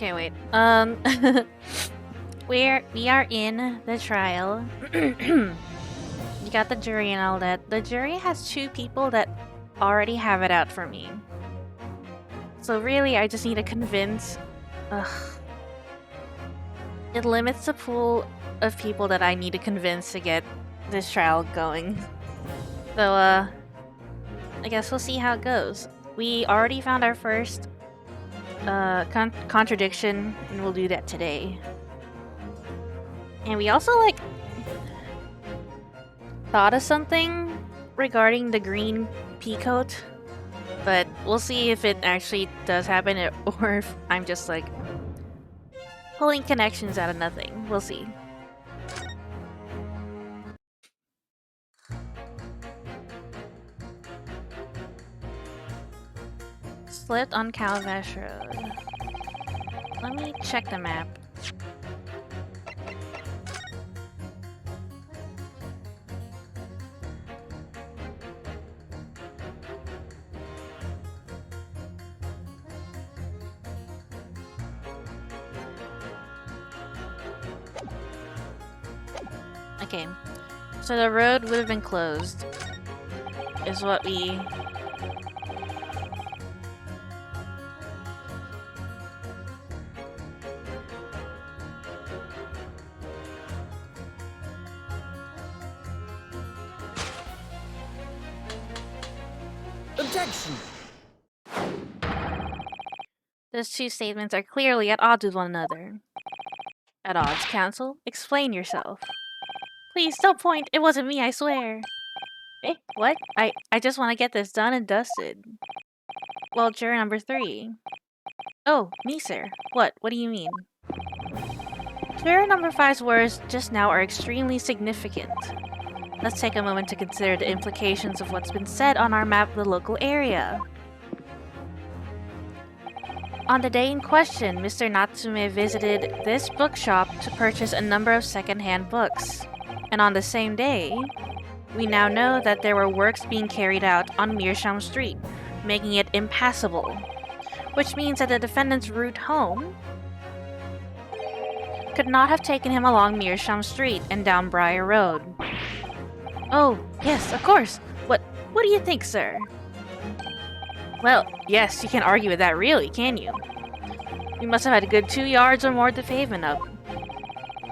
Okay, wait. We are in the trial. You got the jury and all that. The jury has 2 people that already have it out for me. So really, I just need to convince... Ugh. It limits the pool of people that I need to convince to get this trial going. So, I guess we'll see how it goes. We already found our first contradiction, and we'll do that today. And we also, like, thought of something regarding the green peacoat, but we'll see if it actually does happen or if I'm just, like, pulling connections out of nothing. We'll see. Slipped on Calabash Road. Let me check the map. Okay, so the road would have been closed, is what we... Objection! Those 2 statements are clearly at odds with one another. At odds, counsel? Explain yourself. Please, don't point! It wasn't me, I swear! Eh? What? I just want to get this done and dusted. Well, juror number 3. Oh, me, sir. What? What do you mean? Juror number 5's words just now are extremely significant. Let's take a moment to consider the implications of what's been said on our map of the local area. On the day in question, Mr. Natsume visited this bookshop to purchase a number of second-hand books. And on the same day, we now know that there were works being carried out on Meerschaum Street, making it impassable. Which means that the defendant's route home could not have taken him along Meerschaum Street and down Briar Road. Oh, yes, of course. What do you think, sir? Well, yes, you can't argue with that really, can you? We must have had a good 2 yards or more to pavement up.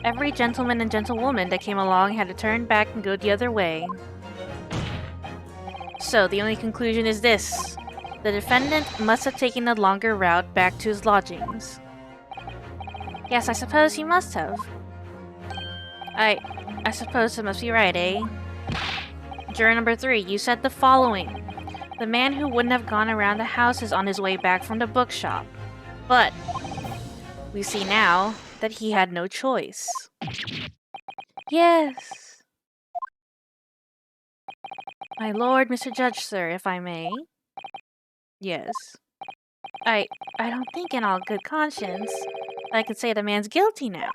Every gentleman and gentlewoman that came along had to turn back and go the other way. So, the only conclusion is this. The defendant must have taken the longer route back to his lodgings. Yes, I suppose he must have. I suppose it must be right, eh? Juror number 3, you said the following. The man who wouldn't have gone around the house is on his way back from the bookshop. But we see now that he had no choice. Yes. My lord, Mr. Judge, sir, if I may. Yes. I don't think in all good conscience I could say the man's guilty now.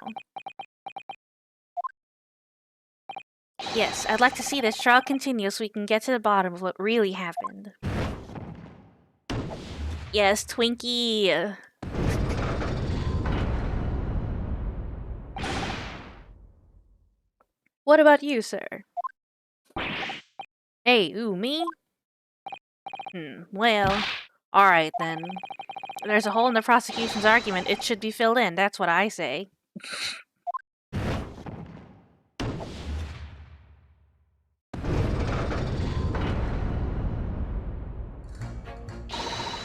Yes, I'd like to see this trial continue so we can get to the bottom of what really happened. Yes, Twinkie! What about you, sir? Hey, ooh, me? Well, alright then. If there's a hole in the prosecution's argument, it should be filled in, that's what I say.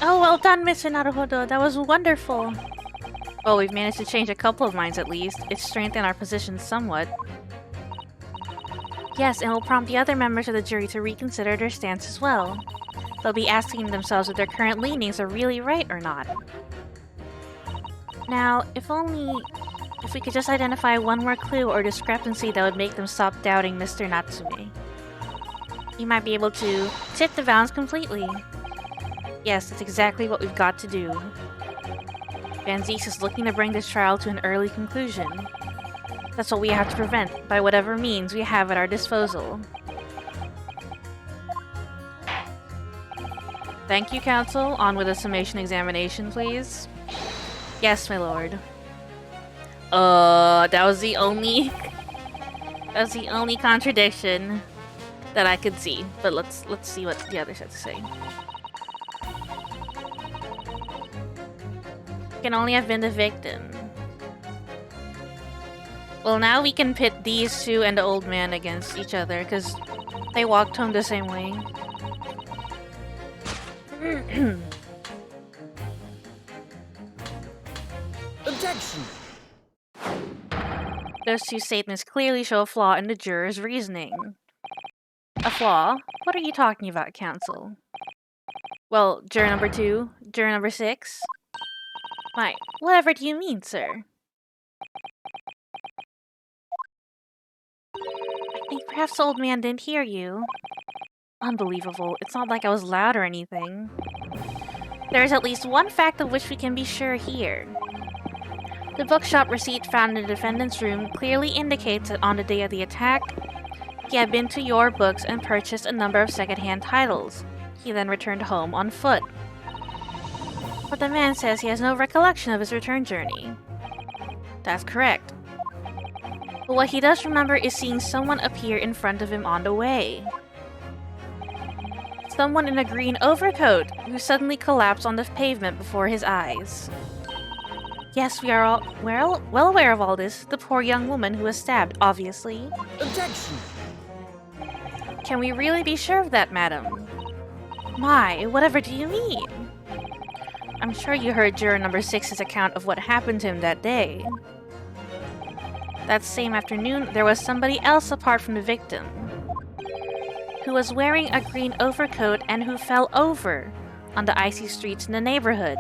Oh, well done, Mr. Naruhodo. That was wonderful. Well, we've managed to change a couple of minds at least. It's strengthened our position somewhat. Yes, and will prompt the other members of the jury to reconsider their stance as well. They'll be asking themselves if their current leanings are really right or not. Now, if we could just identify one more clue or discrepancy that would make them stop doubting Mr. Natsume. You might be able to tip the balance completely. Yes, that's exactly what we've got to do. Van Zieks is looking to bring this trial to an early conclusion. That's what we have to prevent, by whatever means we have at our disposal. Thank you, counsel. On with the summation examination, please. Yes, my lord. That was the only... That's the only contradiction that I could see. But let's see what the others have to say. Can only have been the victim. Well, now we can pit these two and the old man against each other because they walked home the same way. Objection! Those two statements clearly show a flaw in the juror's reasoning. A flaw? What are you talking about, counsel? Well, juror number 2, juror number 6. My, whatever do you mean, sir? I think perhaps the old man didn't hear you. Unbelievable. It's not like I was loud or anything. There is at least one fact of which we can be sure here. The bookshop receipt found in the defendant's room clearly indicates that on the day of the attack, he had been to Your Books and purchased a number of second-hand titles. He then returned home on foot. But the man says he has no recollection of his return journey. That's correct. But what he does remember is seeing someone appear in front of him on the way. Someone in a green overcoat who suddenly collapsed on the pavement before his eyes. Yes, we are all well aware of all this. The poor young woman who was stabbed, obviously. Objection! Can we really be sure of that, madam? My, whatever do you mean? I'm sure you heard juror number 6's account of what happened to him that day. That same afternoon, there was somebody else apart from the victim, who was wearing a green overcoat and who fell over on the icy streets in the neighborhood.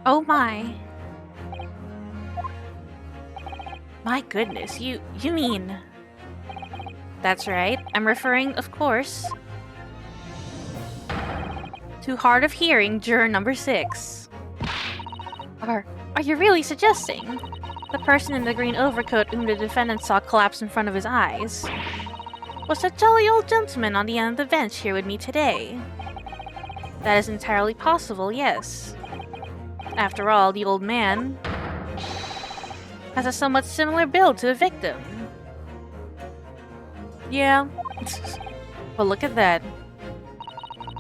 Oh my. My goodness, you mean... That's right, I'm referring, of course, to hard of hearing juror number 6. Are you really suggesting the person in the green overcoat whom the defendant saw collapse in front of his eyes was the jolly old gentleman on the end of the bench here with me today? That is entirely possible, yes. After all, the old man has a somewhat similar build to the victim. Yeah. But look at that.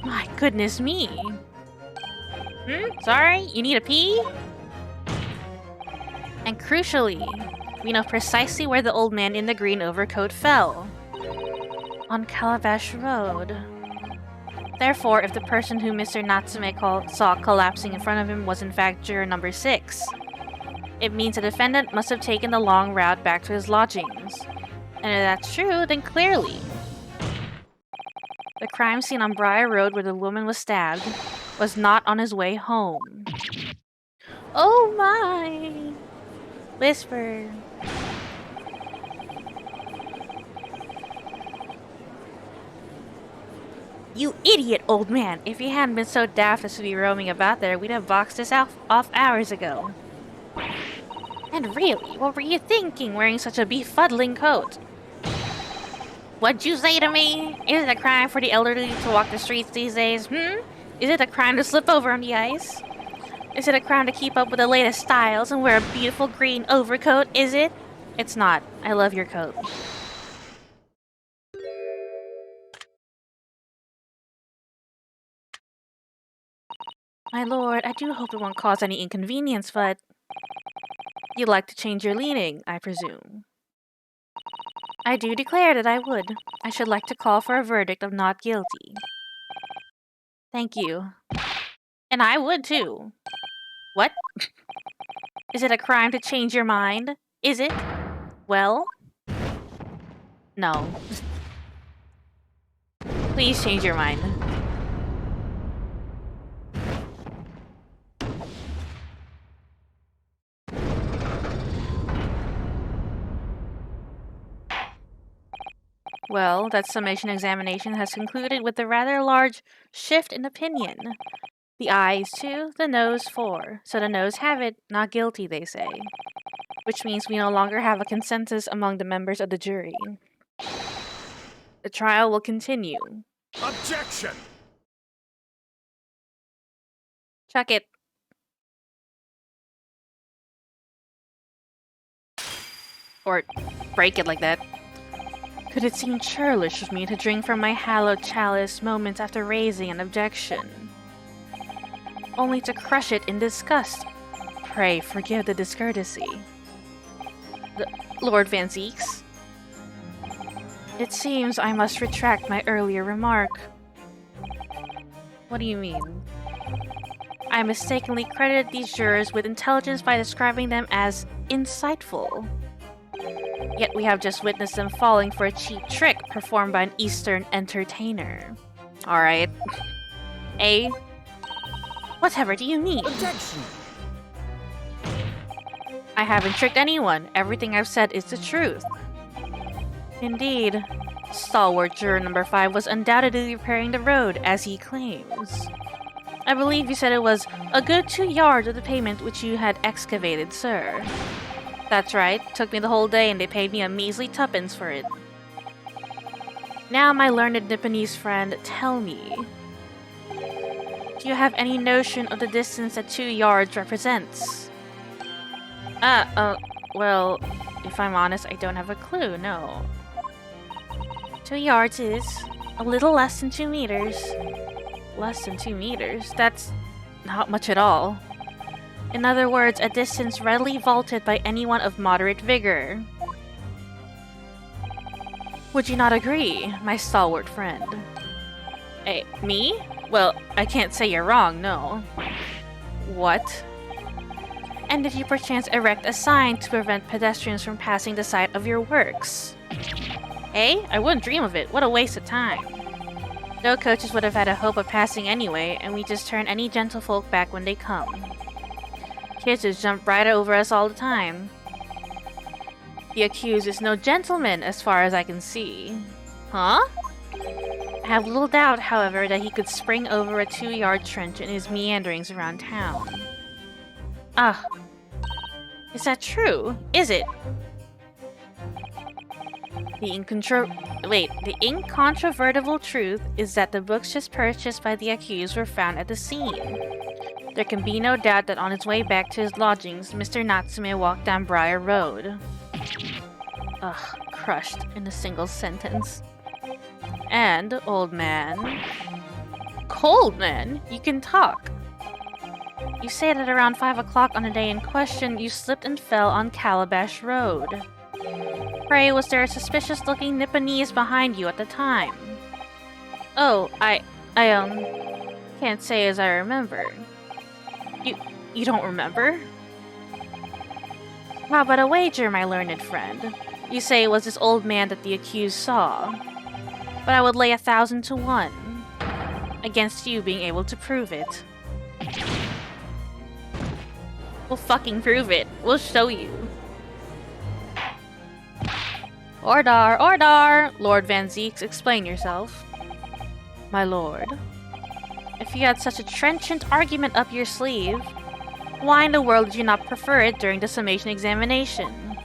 My goodness me. Sorry? You need a pee? And crucially, we know precisely where the old man in the green overcoat fell. On Calabash Road. Therefore, if the person who Mr. Natsume saw collapsing in front of him was in fact juror number 6, it means the defendant must have taken the long route back to his lodgings. And if that's true, then clearly, the crime scene on Briar Road where the woman was stabbed was not on his way home. Oh my! Whisper. You idiot, old man! If you hadn't been so daft as to be roaming about there, we'd have boxed this off hours ago. And really, what were you thinking wearing such a befuddling coat? What'd you say to me? Is it a crime for the elderly to walk the streets these days, Is it a crime to slip over on the ice? Is it a crime to keep up with the latest styles and wear a beautiful green overcoat, is it? It's not. I love your coat. My lord, I do hope it won't cause any inconvenience, but... You'd like to change your leaning, I presume. I do declare that I would. I should like to call for a verdict of not guilty. Thank you. And I would too. What? Is it a crime to change your mind? Is it? Well? No. Please change your mind. Well, that summation examination has concluded with a rather large shift in opinion. The ayes 2, the noes 4. So the noes have it, not guilty, they say. Which means we no longer have a consensus among the members of the jury. The trial will continue. Objection! Chuck it. Or break it like that. Could it seem churlish of me to drink from my hallowed chalice moments after raising an objection? Only to crush it in disgust. Pray forgive the discourtesy. Lord Van Zieks? It seems I must retract my earlier remark. What do you mean? I mistakenly credited these jurors with intelligence by describing them as insightful. Yet we have just witnessed them falling for a cheap trick performed by an Eastern entertainer. Alright. A. Whatever do you mean? Objection! I haven't tricked anyone. Everything I've said is the truth. Indeed. Stalwart juror number 5 was undoubtedly repairing the road, as he claims. I believe you said it was a good 2 yards of the pavement which you had excavated, sir. That's right. Took me the whole day and they paid me a measly tuppence for it. Now, my learned Nipponese friend, tell me. Do you have any notion of the distance that 2 yards represents? Well, if I'm honest, I don't have a clue, no. 2 yards is a little less than 2 meters. Less than 2 meters? That's not much at all. In other words, a distance readily vaulted by anyone of moderate vigor. Would you not agree, my stalwart friend? Hey, me? Well, I can't say you're wrong, no. What? And did you perchance erect a sign to prevent pedestrians from passing the site of your works? Eh? I wouldn't dream of it. What a waste of time. No coaches would have had a hope of passing anyway, and we just turn any gentlefolk back when they come. Kids just jump right over us all the time. The accused is no gentleman, as far as I can see. Huh? I have little doubt, however, that he could spring over a 2-yard trench in his meanderings around town. Ah. Is that true? Is it? The incontrovertible truth is that the books just purchased by the accused were found at the scene. There can be no doubt that on his way back to his lodgings, Mr. Natsume walked down Briar Road. Ugh, crushed in a single sentence. And, old man... Cold man, you can talk. You say that around 5 o'clock on the day in question, you slipped and fell on Calabash Road. Pray, was there a suspicious-looking Nipponese behind you at the time? Oh, I can't say as I remember. You don't remember? How about a wager, my learned friend? You say it was this old man that the accused saw. But I would lay 1,000 to 1 against you being able to prove it. We'll fucking prove it. We'll show you. Ordar, Ordar! Lord Van Zieks, explain yourself. My lord, if you had such a trenchant argument up your sleeve, why in the world did you not prefer it during the summation examination?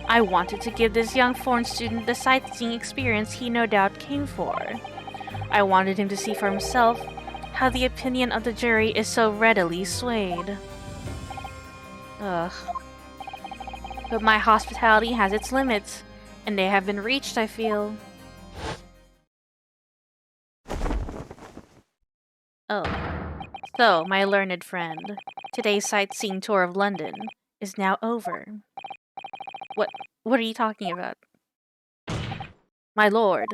I wanted to give this young foreign student the sightseeing experience he no doubt came for. I wanted him to see for himself how the opinion of the jury is so readily swayed. Ugh. But my hospitality has its limits, and they have been reached, I feel. Oh. So, my learned friend, today's sightseeing tour of London is now over. What are you talking about? My lord.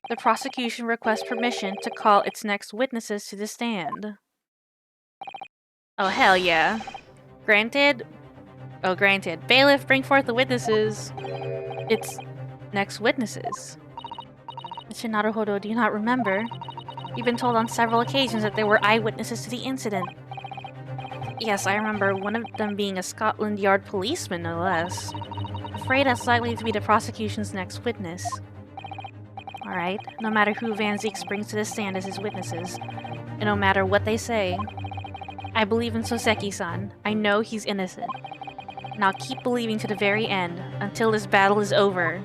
The prosecution requests permission to call its next witnesses to the stand. Oh, hell yeah. Granted? Oh, granted. Bailiff, bring forth the witnesses. It's next witnesses. Mr. Naruhodo, do you not remember? You've been told on several occasions that there were eyewitnesses to the incident. Yes, I remember one of them being a Scotland Yard policeman, no less. Afraid that's likely to be the prosecution's next witness. Alright, no matter who Van Zieks brings to the stand as his witnesses, and no matter what they say, I believe in Soseki-san. I know he's innocent. And I'll keep believing to the very end, until this battle is over.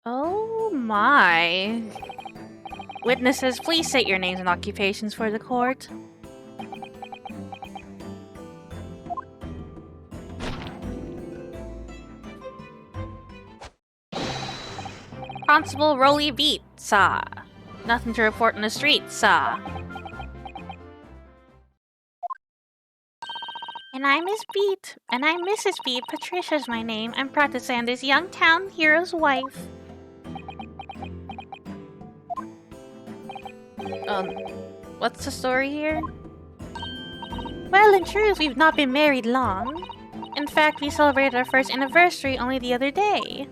Oh my. Witnesses, please state your names and occupations for the court. Constable Rolly Beat, sir. Nothing to report in the street, sir. And I'm Miss Beat. And I'm Mrs. Beat. Patricia's my name. I'm proud to say I'm this young town hero's wife. What's the story here? Well, in truth, we've not been married long. In fact, we celebrated our first anniversary only the other day.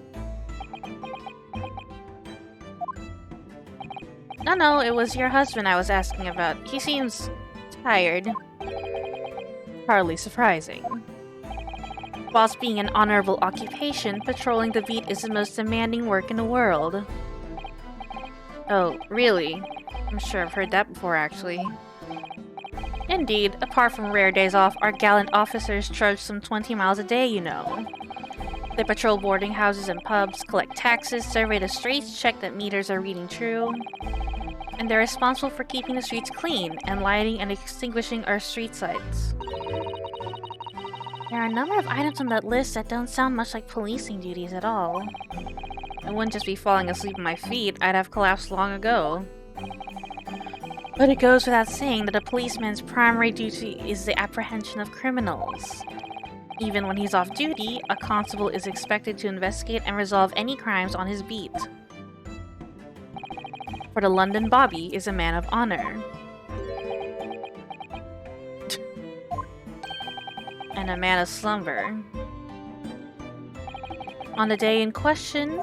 No, it was your husband I was asking about. He seems tired. Hardly surprising. Whilst being an honorable occupation, patrolling the beat is the most demanding work in the world. Oh, really? I'm sure I've heard that before, actually. Indeed, apart from rare days off, our gallant officers trudge some 20 miles a day, you know. They patrol boarding houses and pubs, collect taxes, survey the streets, check that meters are reading true. And they're responsible for keeping the streets clean and lighting and extinguishing our street lights. There are a number of items on that list that don't sound much like policing duties at all. I wouldn't just be falling asleep on my feet, I'd have collapsed long ago. But it goes without saying that a policeman's primary duty is the apprehension of criminals. Even when he's off duty, a constable is expected to investigate and resolve any crimes on his beat. For the London Bobby is a man of honor. And a man of slumber. On the day in question,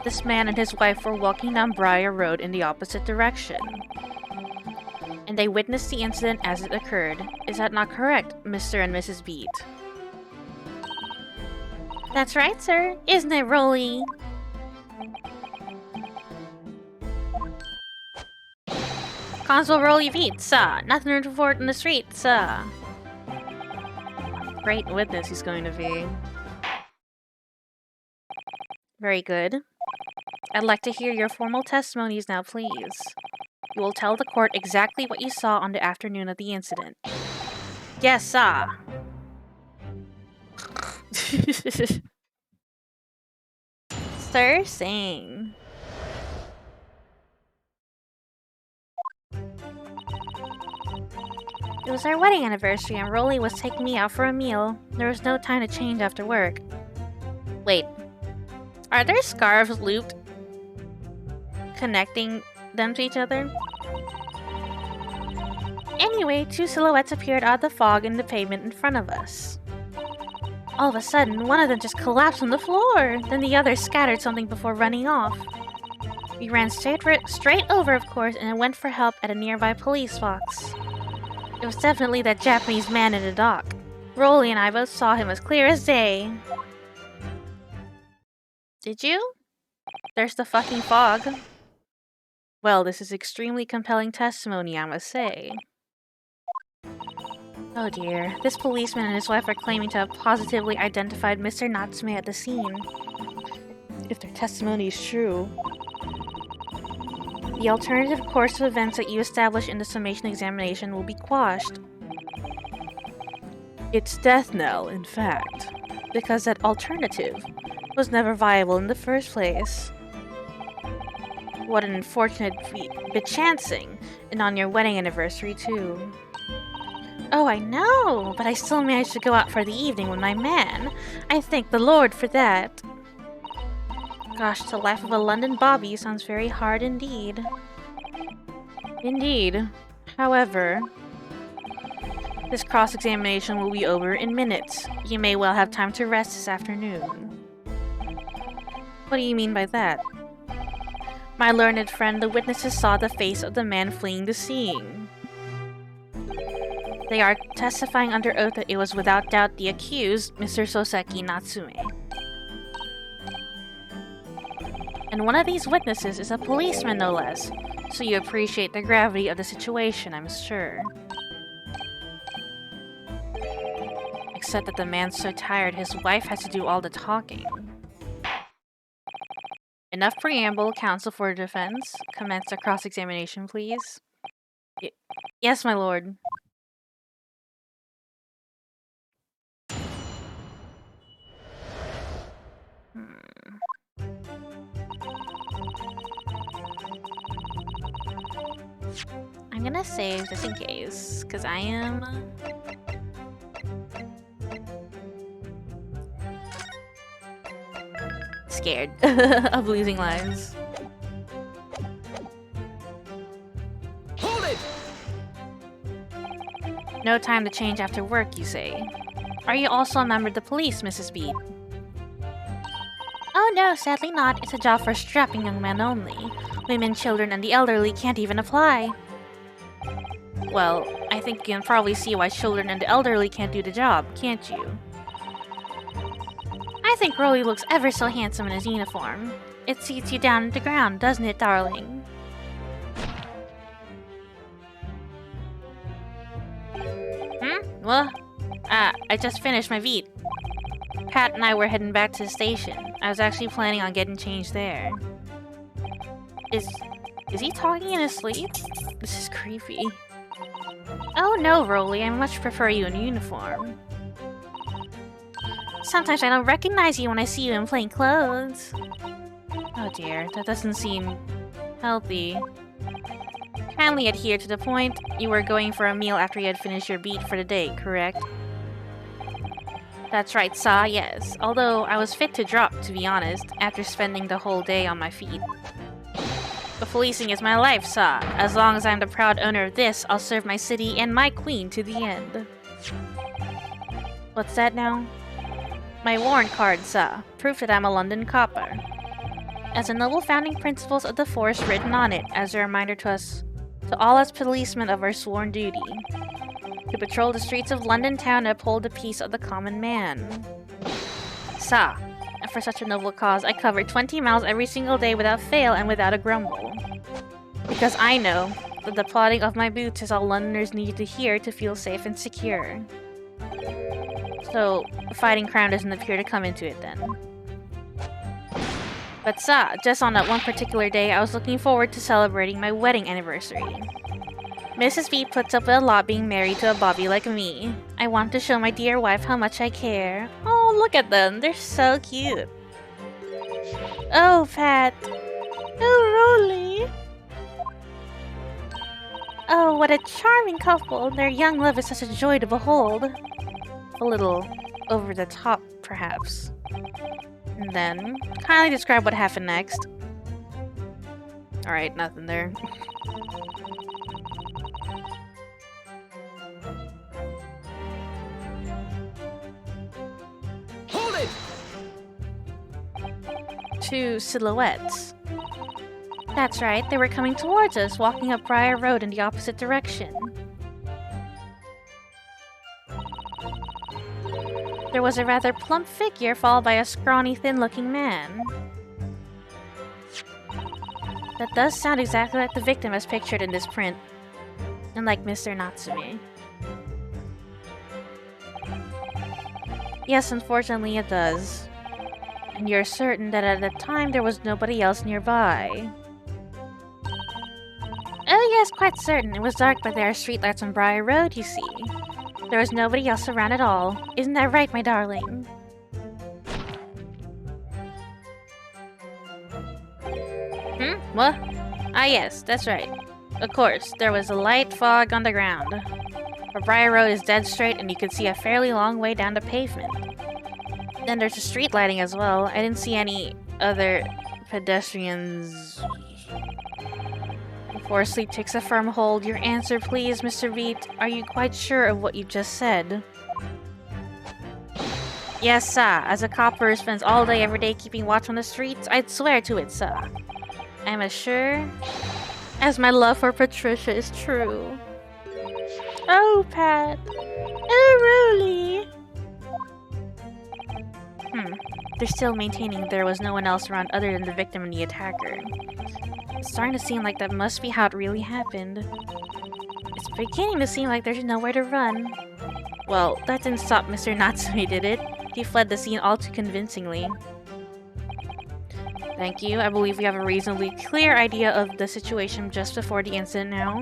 this man and his wife were walking down Briar Road in the opposite direction. And they witnessed the incident as it occurred. Is that not correct, Mr. and Mrs. Beat? That's right, sir. Isn't it, Rolly? Constable Rolly Beat, sir. Nothing to report in the street, sir. Great witness he's going to be. Very good. I'd like to hear your formal testimonies now, please. You will tell the court exactly what you saw on the afternoon of the incident. Yes, sir. Sir, sing. It was our wedding anniversary and Rolly was taking me out for a meal. There was no time to change after work. Wait. Are there scarves looped, connecting them to each other? Anyway, two silhouettes appeared out of the fog in the pavement in front of us. All of a sudden, one of them just collapsed on the floor. Then the other scattered something before running off. We ran straight over, of course, and went for help at a nearby police box. It was definitely that Japanese man in the dock. Rolly and I both saw him as clear as day. Did you? There's the fucking fog. Well, this is extremely compelling testimony, I must say. Oh dear, this policeman and his wife are claiming to have positively identified Mr. Natsume at the scene. If their testimony is true. The alternative course of events that you establish in the summation examination will be quashed. It's death knell, in fact, because that alternative was never viable in the first place. What an unfortunate bechancing, and on your wedding anniversary too. Oh, I know, but I still managed to go out for the evening with my man. I thank the Lord for that. Gosh, the life of a London Bobby sounds very hard indeed. Indeed. However, this cross-examination will be over in minutes. You may well have time to rest this afternoon. What do you mean by that? My learned friend, the witnesses saw the face of the man fleeing the scene. They are testifying under oath that it was without doubt the accused, Mr. Soseki Natsume. And one of these witnesses is a policeman, no less, so you appreciate the gravity of the situation, I'm sure. Except that the man's so tired his wife has to do all the talking. Enough preamble, counsel for defense. Commence the cross-examination, please. Yes, my lord. I'm gonna save just in case, because I am... scared of losing lives. Hold it! No time to change after work, you say. Are you also a member of the police, Mrs. Beat? Oh no, sadly not. It's a job for strapping young men only. Women, children, and the elderly can't even apply. Well, I think you can probably see why children and the elderly can't do the job, can't you? I think Rolly looks ever so handsome in his uniform. It seats you down to the ground, doesn't it, darling? Well, I just finished my beat. Pat and I were heading back to the station. I was actually planning on getting changed there. Is he talking in his sleep? This is creepy. Oh no, Rolly, I much prefer you in uniform. Sometimes I don't recognize you when I see you in plain clothes. Oh dear, that doesn't seem healthy. Kindly adhere to the point. You were going for a meal after you had finished your beat for the day, correct? That's right, Sa, yes. Although I was fit to drop, to be honest, after spending the whole day on my feet. But policing is my life, Sa. As long as I'm the proud owner of this, I'll serve my city and my queen to the end. What's that now? My warrant card, Sa. Proof that I'm a London copper. As a noble founding principles of the force written on it, as a reminder to all us policemen of our sworn duty. To patrol the streets of London town and uphold the peace of the common man. Sa. And for such a noble cause, I cover 20 miles every single day without fail and without a grumble. Because I know that the plodding of my boots is all Londoners need to hear to feel safe and secure. So, fighting crime doesn't appear to come into it then. But Sa, just on that one particular day, I was looking forward to celebrating my wedding anniversary. Mrs. B puts up with a lot being married to a bobby like me. I want to show my dear wife how much I care. Oh, look at them. They're so cute. Oh, Pat. Oh, Rolly. Oh, what a charming couple. Their young love is such a joy to behold. A little over the top, perhaps. And then, kindly describe what happened next. Alright, nothing there. Hold it! Two silhouettes. That's right, they were coming towards us, walking up Briar Road in the opposite direction. There was a rather plump figure followed by a scrawny, thin-looking man. That does sound exactly like the victim as pictured in this print. And like Mr. Natsume. Yes, unfortunately it does. And you're certain that at the time there was nobody else nearby. Oh yes, quite certain. It was dark, but there are streetlights on Briar Road, you see. There was nobody else around at all. Isn't that right, my darling? What? Ah yes, that's right. Of course, there was a light fog on the ground. But Briar Road is dead straight and you can see a fairly long way down the pavement. Then there's a street lighting as well. I didn't see any other pedestrians. Before sleep takes a firm hold, your answer please, Mr. Beat. Are you quite sure of what you've just said? Yes, sir. As a copper who spends all day every day keeping watch on the streets, I'd swear to it, sir. I'm as sure as my love for Patricia is true. Oh, Pat. Oh, really? They're still maintaining there was no one else around other than the victim and the attacker. It's starting to seem like that must be how it really happened. It's beginning to seem like there's nowhere to run. Well, that didn't stop Mr. Natsume, did it? He fled the scene all too convincingly. Thank you. I believe we have a reasonably clear idea of the situation just before the incident now.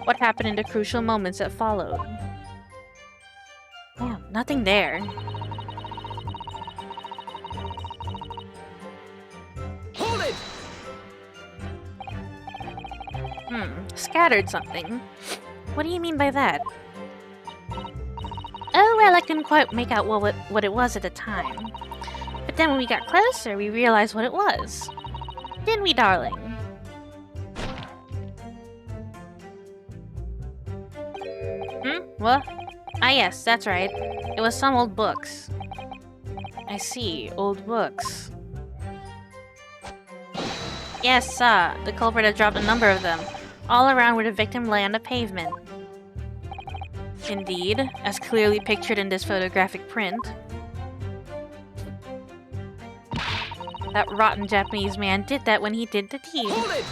What happened in the crucial moments that followed? Damn, nothing there. Hold it! Scattered something. What do you mean by that? Oh, well, I couldn't quite make out what it was at the time. But then when we got closer, we realized what it was. Didn't we, darling? What? Ah, yes, that's right. It was some old books. I see, old books. Yes, the culprit had dropped a number of them, all around where the victim lay on the pavement. Indeed, as clearly pictured in this photographic print. That rotten Japanese man did that when he did the deed. Hold it!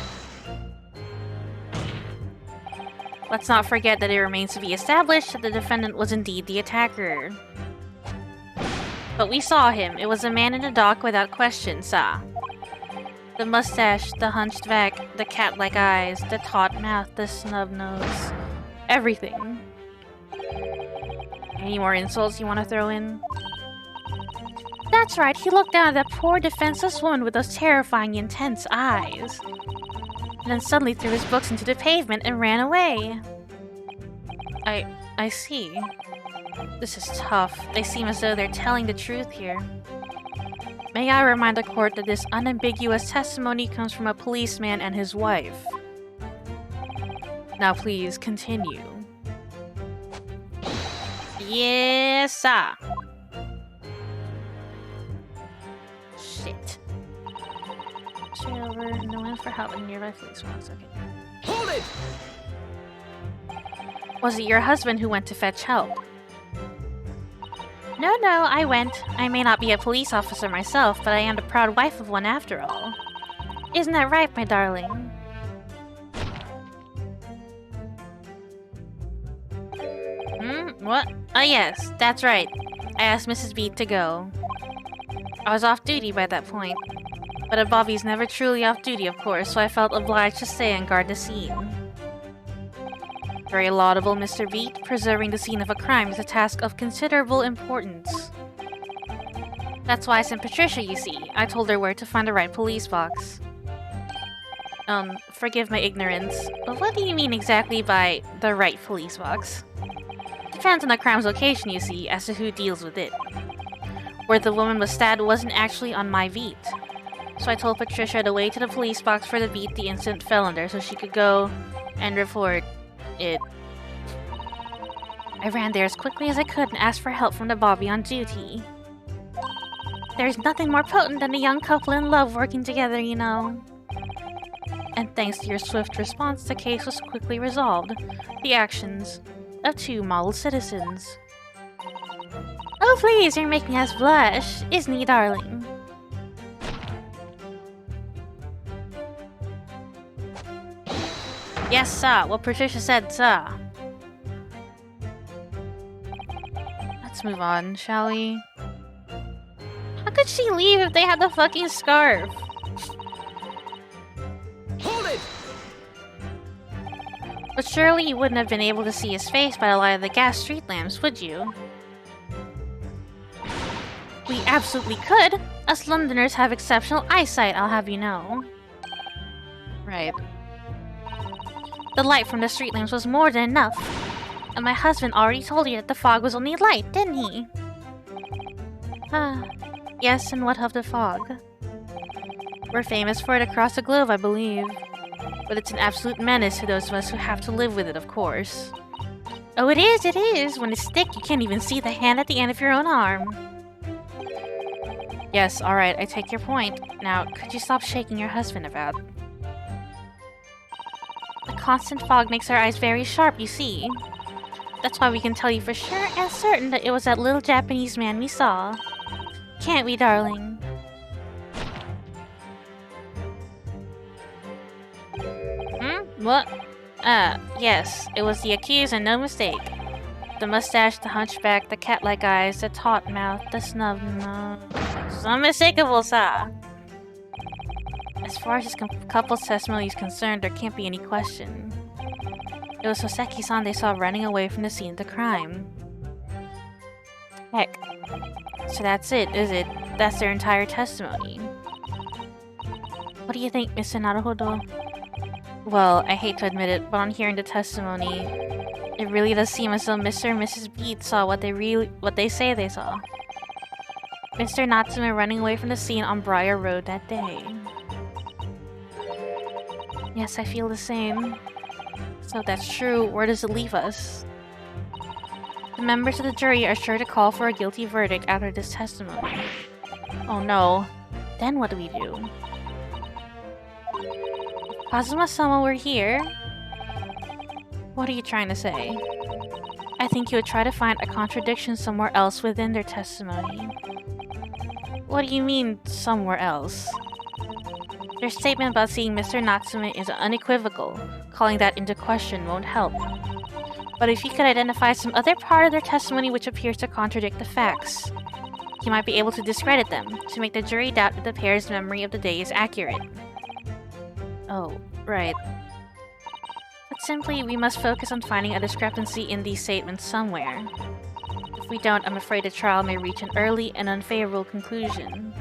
Let's not forget that it remains to be established that the defendant was indeed the attacker. But we saw him. It was a man in the dock without question, sir. The mustache, the hunched back, the cat-like eyes, the taut mouth, the snub nose. Everything. Any more insults you want to throw in? That's right, he looked down at that poor defenseless woman with those terrifying, intense eyes. And then suddenly threw his books into the pavement and ran away. I see. This is tough. They seem as though they're telling the truth here. May I remind the court that this unambiguous testimony comes from a policeman and his wife. Now please, continue. Yes, sir. Shit. Straight over, no one for help in nearby police box. Okay. Hold it! Was it your husband who went to fetch help? No, I went. I may not be a police officer myself, but I am the proud wife of one after all. Isn't that right, my darling? What? Oh yes, that's right. I asked Mrs. B to go. I was off duty by that point. But a Bobby's never truly off duty, of course, so I felt obliged to stay and guard the scene. Very laudable, Mr. Beat. Preserving the scene of a crime is a task of considerable importance. That's why I sent Patricia, you see. I told her where to find the right police box. Forgive my ignorance, but what do you mean exactly by the right police box? Depends on the crime's location, you see, as to who deals with it. Where the woman was stabbed wasn't actually on my beat. So I told Patricia the way to the police box for the beat the incident fell under so she could go and report it. I ran there as quickly as I could and asked for help from the Bobby on duty. There's nothing more potent than a young couple in love working together, you know. And thanks to your swift response, the case was quickly resolved. The actions of two model citizens. Oh please, you're making us blush, isn't he, darling? Yes, sir. What Patricia said, sir. Let's move on, shall we? How could she leave if they had the fucking scarf? Hold it! But surely you wouldn't have been able to see his face by the light of the gas street lamps, would you? We absolutely could! Us Londoners have exceptional eyesight, I'll have you know. Right. The light from the street lamps was more than enough. And my husband already told you that the fog was only light, didn't he? Yes, and what of the fog? We're famous for it across the globe, I believe. But it's an absolute menace to those of us who have to live with it, of course. Oh, it is! When it's thick, you can't even see the hand at the end of your own arm. Yes, alright, I take your point. Now, could you stop shaking your husband about? The constant fog makes our eyes very sharp, you see. That's why we can tell you for sure and certain that it was that little Japanese man we saw. Can't we, darling? What? Yes, it was the accused and no mistake. The mustache, the hunchback, the cat-like eyes, the taut mouth, the snub nose. It's unmistakable, sir. As far as this couple's testimony is concerned, there can't be any question. It was Hoseki-san they saw running away from the scene of the crime. Heck. So that's it, is it? That's their entire testimony. What do you think, Mr. Naruhodo? Well, I hate to admit it, but on hearing the testimony, it really does seem as though Mr. and Mrs. Beat saw what they say they saw. Mr. Natsume running away from the scene on Briar Road that day. Yes, I feel the same. So if that's true, where does it leave us? The members of the jury are sure to call for a guilty verdict after this testimony. Oh no. Then what do we do? If Kazuma-sama were here... What are you trying to say? I think you would try to find a contradiction somewhere else within their testimony. What do you mean, somewhere else? Their statement about seeing Mr. Natsume is unequivocal. Calling that into question won't help. But if you could identify some other part of their testimony which appears to contradict the facts, you might be able to discredit them, to make the jury doubt that the pair's memory of the day is accurate. Oh, right. But simply, we must focus on finding a discrepancy in these statements somewhere. If we don't, I'm afraid the trial may reach an early and unfavorable conclusion.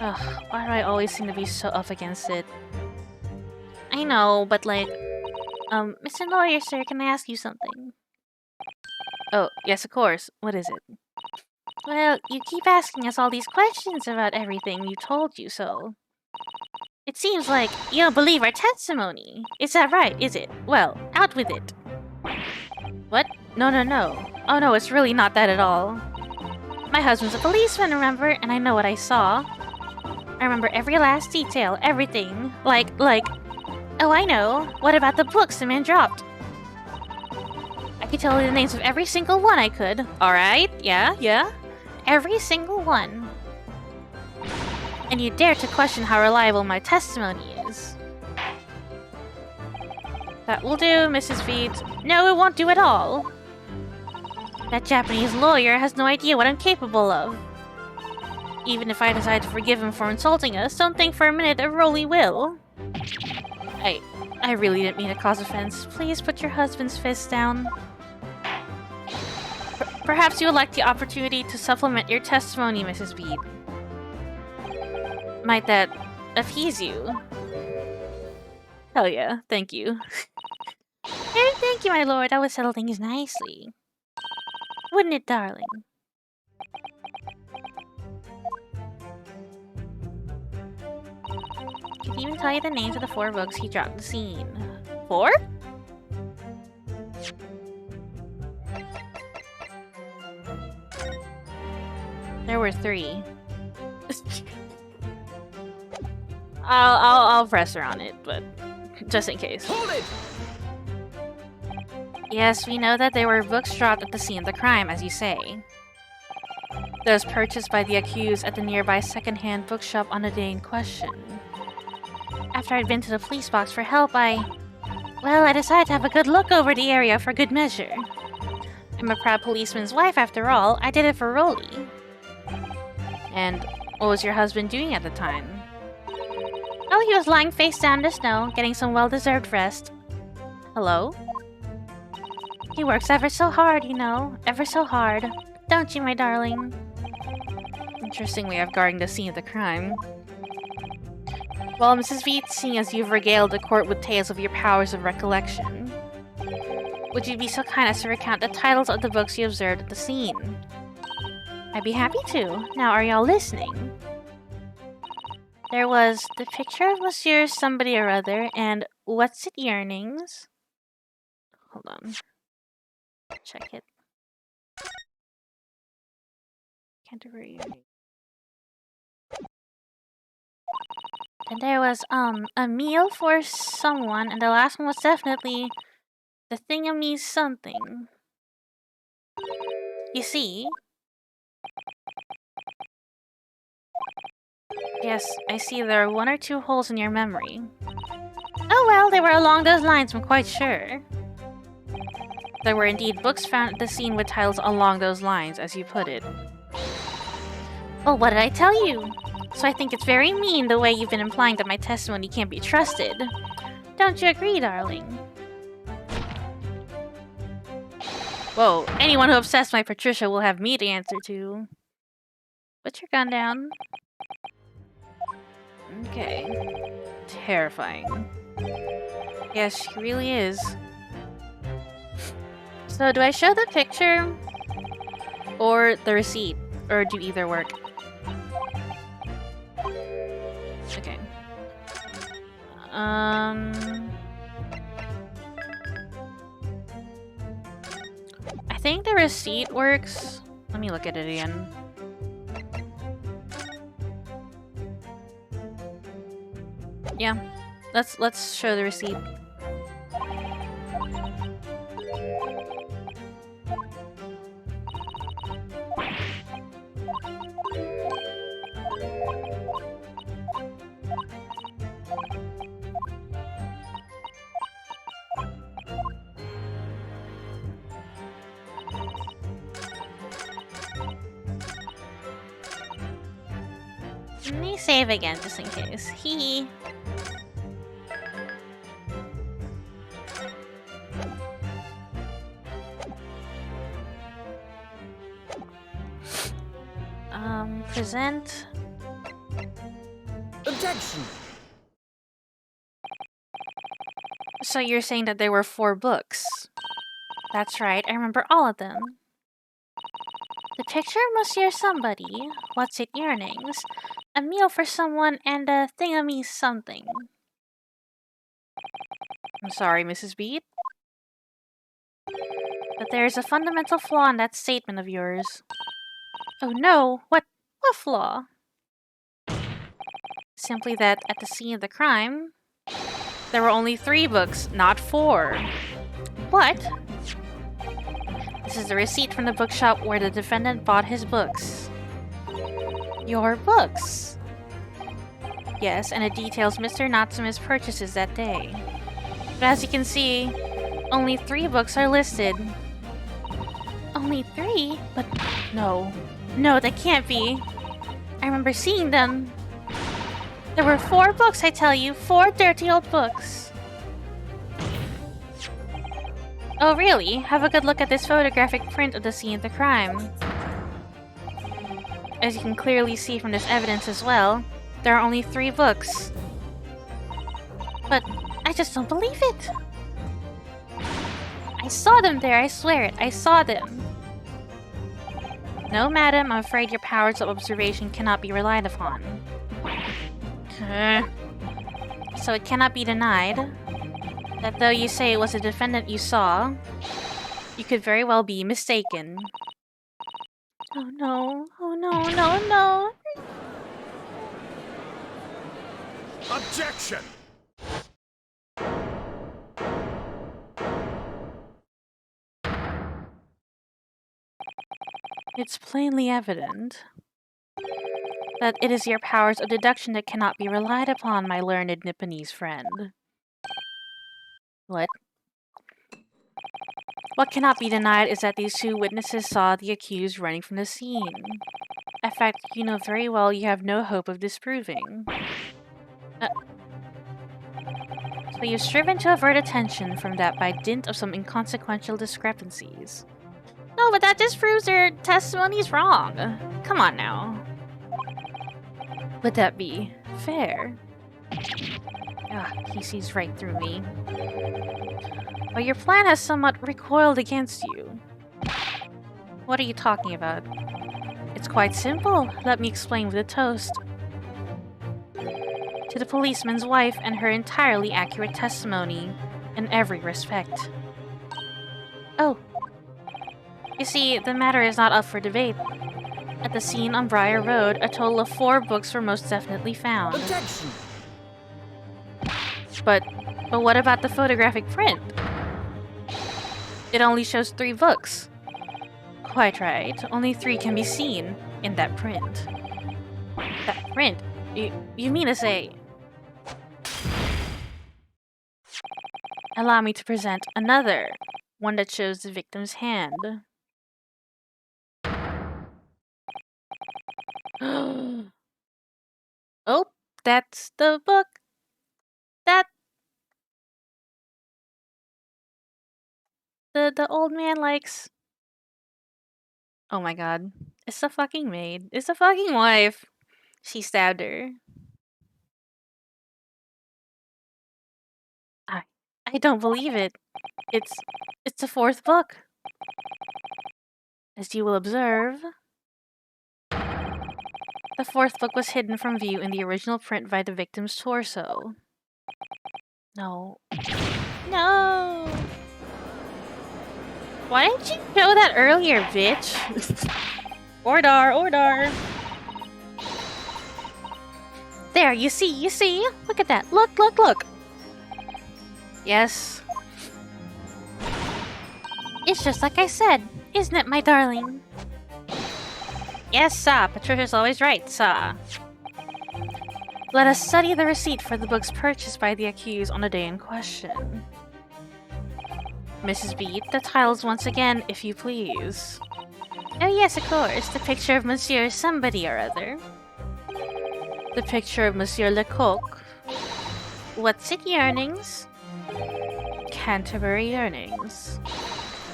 Ugh, why do I always seem to be so up against it? I know, but like... Mr. Lawyer, sir, can I ask you something? Oh, yes, of course. What is it? Well, you keep asking us all these questions about everything we told you so. It seems like you don't believe our testimony. Is that right, is it? Well, out with it. What? No. Oh no, it's really not that at all. My husband's a policeman, remember? And I know what I saw. I remember every last detail, everything. Like... Oh, I know. What about the books the man dropped? I could tell you the names of every single one I could. Alright, yeah. Every single one. And you dare to question how reliable my testimony is. That will do, Mrs. Beat. No, it won't do at all. That Japanese lawyer has no idea what I'm capable of. Even if I decide to forgive him for insulting us, don't think for a minute that Rolly will. I really didn't mean to cause offense. Please put your husband's fist down. Perhaps you would like the opportunity to supplement your testimony, Mrs. Beat. Might that appease you? Hell yeah, thank you. Thank you, my lord. That would settle things nicely. Wouldn't it, darling? Can he even tell you the names of the 4 books he dropped the scene? 4? There were 3. I'll press her on it, but just in case. Hold it! Yes, we know that there were books dropped at the scene of the crime, as you say. Those purchased by the accused at the nearby second-hand bookshop on the day in question. After I'd been to the police box for help, I decided to have a good look over the area for good measure. I'm a proud policeman's wife, after all. I did it for Rolly. And what was your husband doing at the time? Oh, he was lying face down in the snow, getting some well-deserved rest. Hello? He works ever so hard, you know. Ever so hard. Don't you, my darling? Interesting way of guarding the scene of the crime. Well, Mrs. Veet, seeing as you've regaled the court with tales of your powers of recollection, would you be so kind as to recount the titles of the books you observed at the scene? I'd be happy to. Now, are y'all listening? There was The Picture of Monsieur Somebody or Other and What's It Yearnings? Hold on. Check it. Canterbury. And there was, A Meal for Someone, and the last one was definitely The Thingamy Something. You see? Yes, I see there are 1 or 2 holes in your memory. Oh well, they were along those lines, I'm quite sure. There were indeed books found at the scene with titles along those lines, as you put it. Oh, what did I tell you? So I think it's very mean the way you've been implying that my testimony can't be trusted. Don't you agree, darling? Whoa, anyone who obsessed my Patricia will have me to answer to. Put your gun down. Okay. Terrifying. Yes, she really is. So do I show the picture? Or the receipt? Or do either work? Okay. I think the receipt works. Let me look at it again. Yeah. Let's show the receipt. Let me save again just in case. Hee. Present. Objection! So you're saying that there were 4 books? That's right, I remember all of them. The picture of Monsieur Somebody, What's It Earnings, a meal for someone, and a thingamy something. I'm sorry, Mrs. Beat. But there's a fundamental flaw in that statement of yours. Oh no, what flaw? Simply that at the scene of the crime, there were only 3 books, not 4. What? This is the receipt from the bookshop where the defendant bought his books. Your books? Yes, and it details Mr. Natsume's purchases that day. But as you can see, only 3 books are listed. Only 3? But no. No, that can't be. I remember seeing them. There were 4 books, I tell you. 4 dirty old books. Oh, really? Have a good look at this photographic print of the scene of the crime. As you can clearly see from this evidence as well, there are only 3 books. But I just don't believe it. I saw them there, I swear it. I saw them. No, madam, I'm afraid your powers of observation cannot be relied upon. So it cannot be denied that though you say it was a defendant you saw, you could very well be mistaken. Oh no, oh no, no, no. Objection! It's plainly evident that it is your powers of deduction that cannot be relied upon, my learned Nipponese friend. What? What cannot be denied is that these 2 witnesses saw the accused running from the scene. A fact you know very well you have no hope of disproving. So you've striven to avert attention from that by dint of some inconsequential discrepancies. No, but that just proves their testimony's wrong. Come on now. Would that be fair? Ah, he sees right through me. But your plan has somewhat recoiled against you. What are you talking about? It's quite simple. Let me explain with a toast. To the policeman's wife and her entirely accurate testimony in every respect. Oh. You see, the matter is not up for debate. At the scene on Briar Road, a total of 4 books were most definitely found. Objection! But what about the photographic print? It only shows 3 books. Quite right. Only 3 can be seen in that print. That print? You mean to say... Allow me to present another. One that shows the victim's hand. That's the book that the old man likes. Oh my god. It's the fucking maid. It's the fucking wife. She stabbed her. I I don't believe it. It's it's the fourth book. As you will observe, the fourth book was hidden from view in the original print by the victim's torso. No. No! Why didn't you show that earlier, bitch? Order, order! There, you see? Look at that. Look! Yes. It's just like I said, isn't it, my darling? Yes, sir. Patricia's always right, sir. Let us study the receipt for the books purchased by the accused on the day in question. Mrs. Beat, the titles once again, if you please. Oh yes, of course, the picture of Monsieur somebody or other. The picture of Monsieur Lecoq. What's it, yearnings? Canterbury yearnings.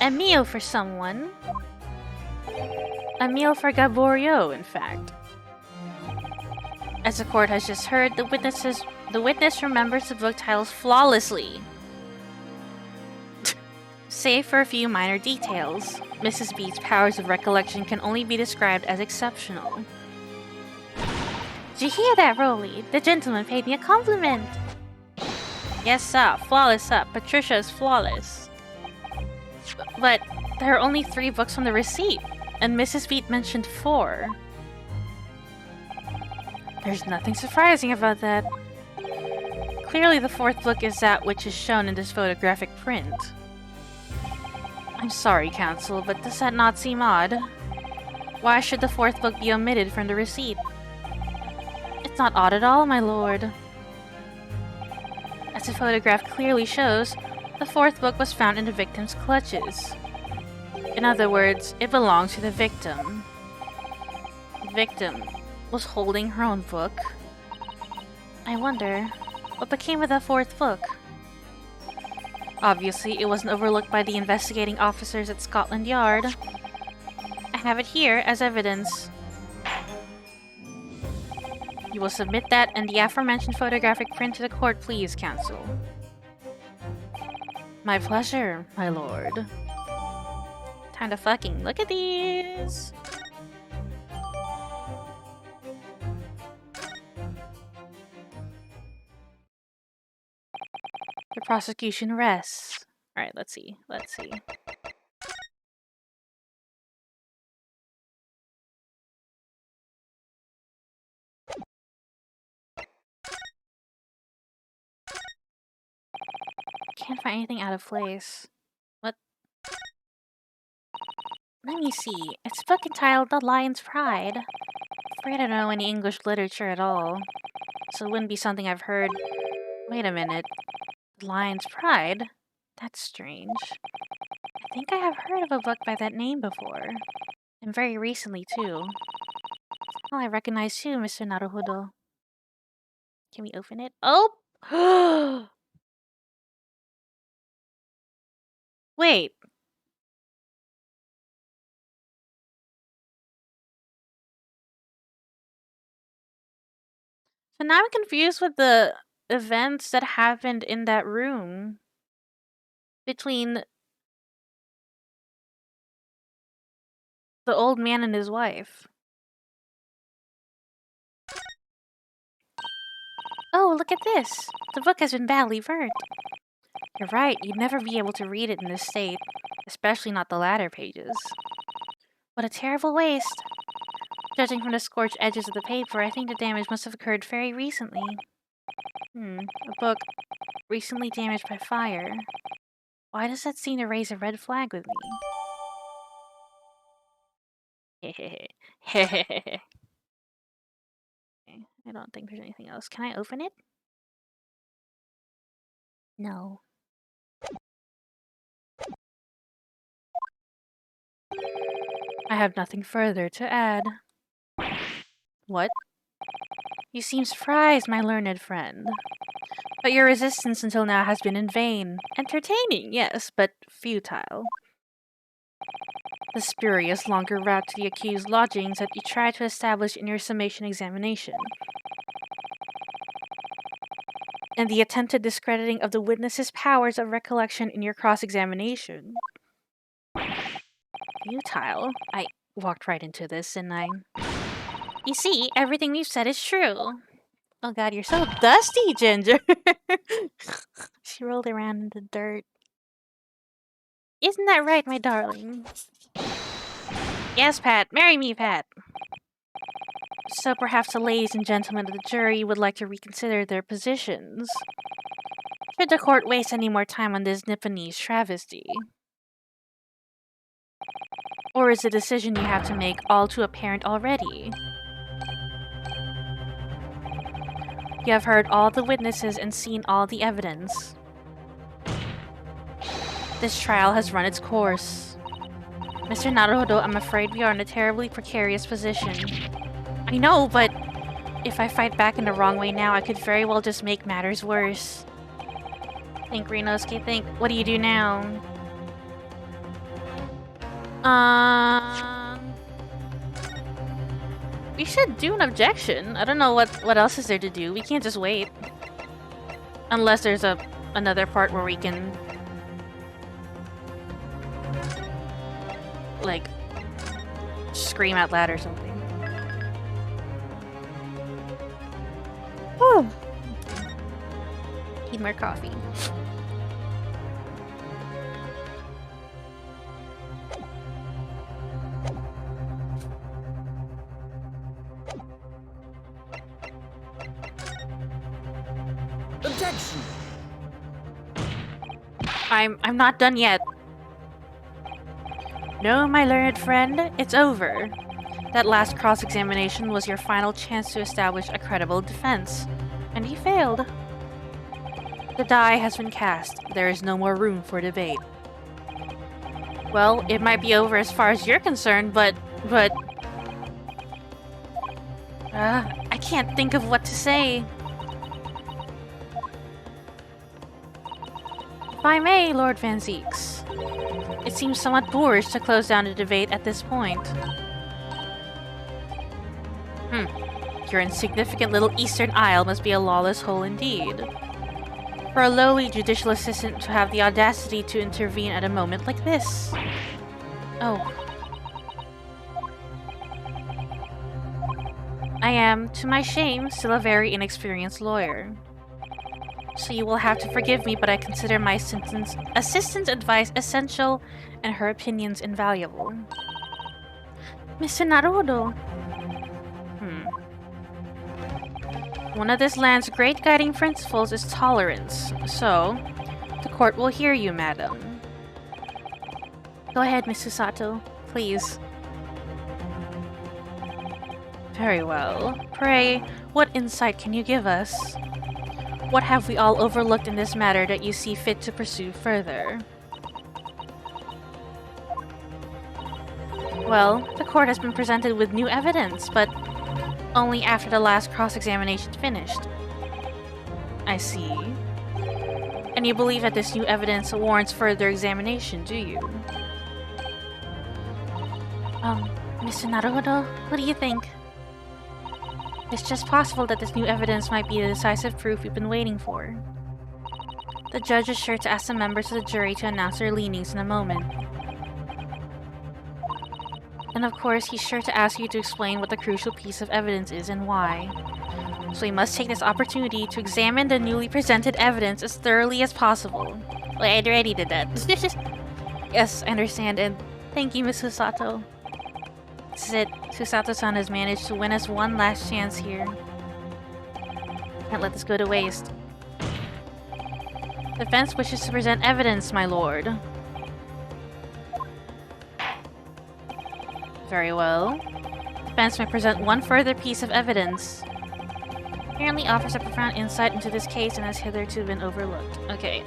A meal for someone. A meal for Gaboriau, in fact. As the court has just heard, the witness remembers the book titles flawlessly. Save for a few minor details, Mrs. Beat's powers of recollection can only be described as exceptional. Did you hear that, Rolly? The gentleman paid me a compliment. Yes, sir. Flawless, sir. Patricia is flawless. But there are only 3 books on the receipt, and Mrs. Beat mentioned 4. There's nothing surprising about that. Clearly the 4th book is that which is shown in this photographic print. I'm sorry, counsel, but does that not seem odd? Why should the 4th book be omitted from the receipt? It's not odd at all, my lord. As the photograph clearly shows, the 4th book was found in the victim's clutches. In other words, it belonged to the victim. The victim was holding her own book. I wonder, what became of the 4th book? Obviously, it wasn't overlooked by the investigating officers at Scotland Yard. I have it here as evidence. You will submit that and the aforementioned photographic print to the court, please, counsel. My pleasure, my lord. Time to fucking look at these! The prosecution rests. Alright, let's see. Can't find anything out of place. What? Let me see. It's a book entitled The Lion's Pride. Afraid I don't know any English literature at all, so it wouldn't be something I've heard. Wait a minute. The Lion's Pride? That's strange. I think I have heard of a book by that name before. And very recently, too. Well, I recognize you, Mr. Naruhodo. Can we open it? Oh! Wait. So now I'm confused with the events that happened in that room between the old man and his wife. Oh, look at this! The book has been badly burnt. You're right, you'd never be able to read it in this state, especially not the latter pages. What a terrible waste! Judging from the scorched edges of the paper, I think the damage must have occurred very recently. A book recently damaged by fire. Why does that seem to raise a red flag with me? I don't think there's anything else. Can I open it? No. I have nothing further to add. What? You seem surprised, my learned friend. But your resistance until now has been in vain. Entertaining, yes, but futile. The spurious longer route to the accused lodgings that you tried to establish in your summation examination, and the attempted discrediting of the witness's powers of recollection in your cross-examination. Futile? I walked right into this, didn't I? You see, everything we've said is true. Oh god, you're so dusty, Ginger! She rolled around in the dirt. Isn't that right, my darling? Yes, Pat. Marry me, Pat. So perhaps the ladies and gentlemen of the jury would like to reconsider their positions. Should the court waste any more time on this Nipponese travesty? Or is the decision you have to make all too apparent already? You have heard all the witnesses and seen all the evidence. This trial has run its course. Mr. Naruhodo, I'm afraid we are in a terribly precarious position. I know, but if I fight back in the wrong way now, I could very well just make matters worse. Think, Rinosuke, think. What do you do now? We should do an objection. I don't know what else is there to do. We can't just wait. Unless there's another part where we can... like... scream out loud or something. Whew. Need more coffee. Objection! I'm not done yet. No, my learned friend, it's over. That last cross-examination was your final chance to establish a credible defense, and you failed. The die has been cast. There is no more room for debate. Well, it might be over as far as you're concerned, but... I can't think of what to say. If I may, Lord Van Zieks. It seems somewhat boorish to close down the debate at this point. Your insignificant little Eastern Isle must be a lawless hole indeed. For a lowly judicial assistant to have the audacity to intervene at a moment like this. Oh. I am, to my shame, still a very inexperienced lawyer. So you will have to forgive me, but I consider my assistant's advice essential and her opinions invaluable. Mr. Naruhodo. One of this land's great guiding principles is tolerance, so the court will hear you, madam. Go ahead, Miss Susato, please. Very well. Pray, what insight can you give us? What have we all overlooked in this matter that you see fit to pursue further? Well, the court has been presented with new evidence, but only after the last cross-examination finished. I see. And you believe that this new evidence warrants further examination, do you? Mr. Naruhodo, what do you think? It's just possible that this new evidence might be the decisive proof we've been waiting for. The judge is sure to ask the members of the jury to announce their leanings in a moment. And of course, he's sure to ask you to explain what the crucial piece of evidence is and why. So we must take this opportunity to examine the newly presented evidence as thoroughly as possible. Well, I already did that. Yes, I understand, and thank you, Miss Susato. This is it. Susato-san has managed to win us one last chance here. Can't let this go to waste. Defense wishes to present evidence, my lord. Very well. Defense may present one further piece of evidence. Apparently offers a profound insight into this case and has hitherto been overlooked. Okay,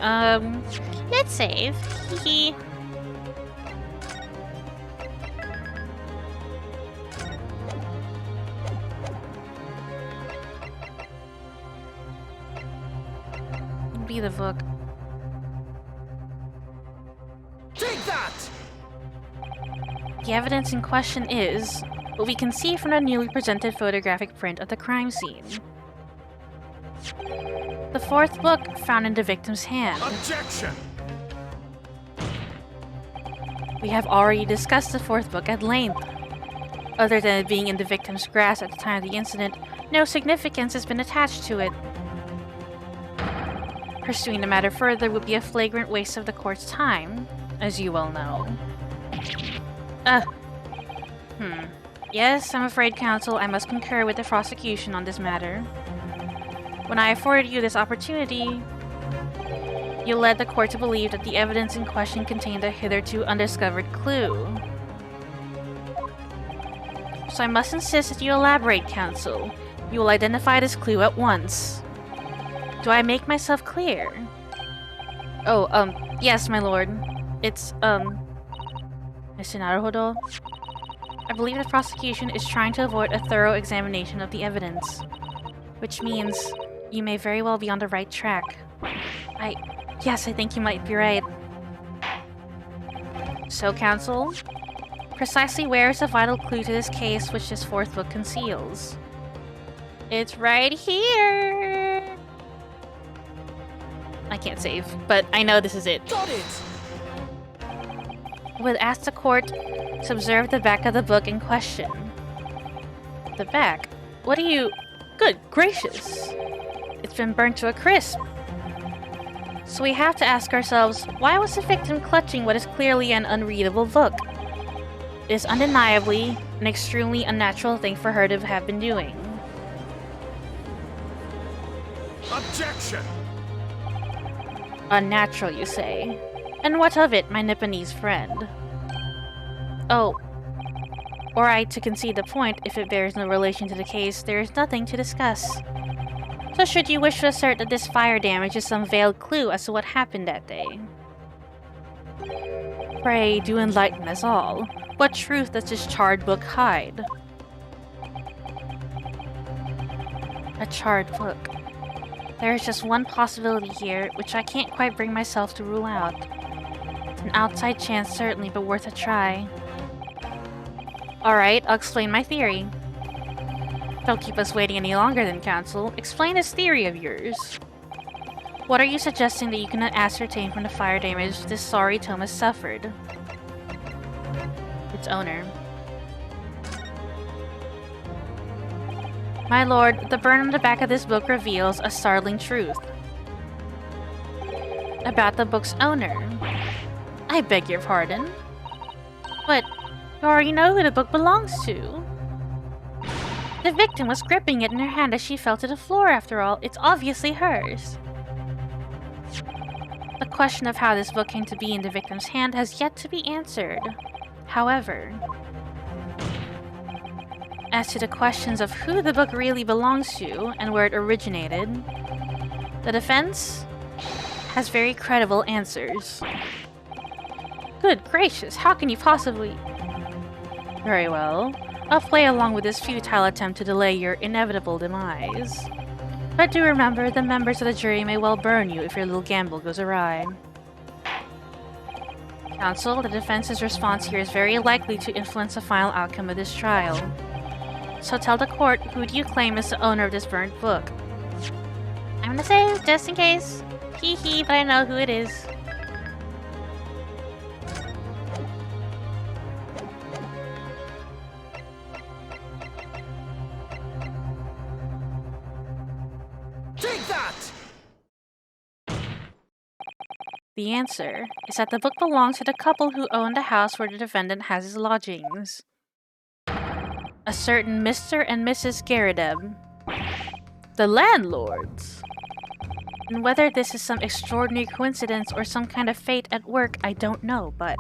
let's save. Hee. couldn't be the book. Take that! The evidence in question is what we can see from the newly presented photographic print of the crime scene. The fourth book found in the victim's hand. Objection! We have already discussed the fourth book at length. Other than it being in the victim's grasp at the time of the incident, no significance has been attached to it. Pursuing the matter further would be a flagrant waste of the court's time, as you well know. Yes, I'm afraid, counsel, I must concur with the prosecution on this matter. When I afforded you this opportunity, you led the court to believe that the evidence in question contained a hitherto undiscovered clue. So I must insist that you elaborate, counsel. You will identify this clue at once. Do I make myself clear? Oh, yes, my lord. It's, Mr. Naruhodo. I believe the prosecution is trying to avoid a thorough examination of the evidence. Which means you may very well be on the right track. Yes, I think you might be right. So, counsel, precisely where is the vital clue to this case which this fourth book conceals? It's right here! I can't save, but I know this is it. Got it! Would ask the court to observe the back of the book in question. The back? What do you... Good gracious! It's been burnt to a crisp. So we have to ask ourselves, why was the victim clutching what is clearly an unreadable book? It is undeniably an extremely unnatural thing for her to have been doing. Objection! Unnatural, you say? And what of it, my Nipponese friend? Oh, were I to concede the point, if it bears no relation to the case, there is nothing to discuss. So should you wish to assert that this fire damage is some veiled clue as to what happened that day? Pray, do enlighten us all. What truth does this charred book hide? A charred book. There is just one possibility here, which I can't quite bring myself to rule out. It's an outside chance, certainly, but worth a try. Alright, I'll explain my theory. Don't keep us waiting any longer then, counsel. Explain this theory of yours. What are you suggesting that you cannot ascertain from the fire damage this sorry tome has suffered? Its owner. My lord, the burn on the back of this book reveals a startling truth. About the book's owner. I beg your pardon? But you already know who the book belongs to. The victim was gripping it in her hand as she fell to the floor, after all. It's obviously hers. The question of how this book came to be in the victim's hand has yet to be answered. However, as to the questions of who the book really belongs to and where it originated, the defense has very credible answers. Good gracious, how can you possibly... Very well. I'll play along with this futile attempt to delay your inevitable demise. But do remember, the members of the jury may well burn you if your little gamble goes awry. Counsel, the defense's response here is very likely to influence the final outcome of this trial. So tell the court, who do you claim is the owner of this burnt book? I'm gonna say, just in case. Hee hee, but I know who it is. Take that! The answer is that the book belongs to the couple who owned the house where the defendant has his lodgings. A certain Mr. and Mrs. Garadeb. The landlords! And whether this is some extraordinary coincidence or some kind of fate at work, I don't know, but...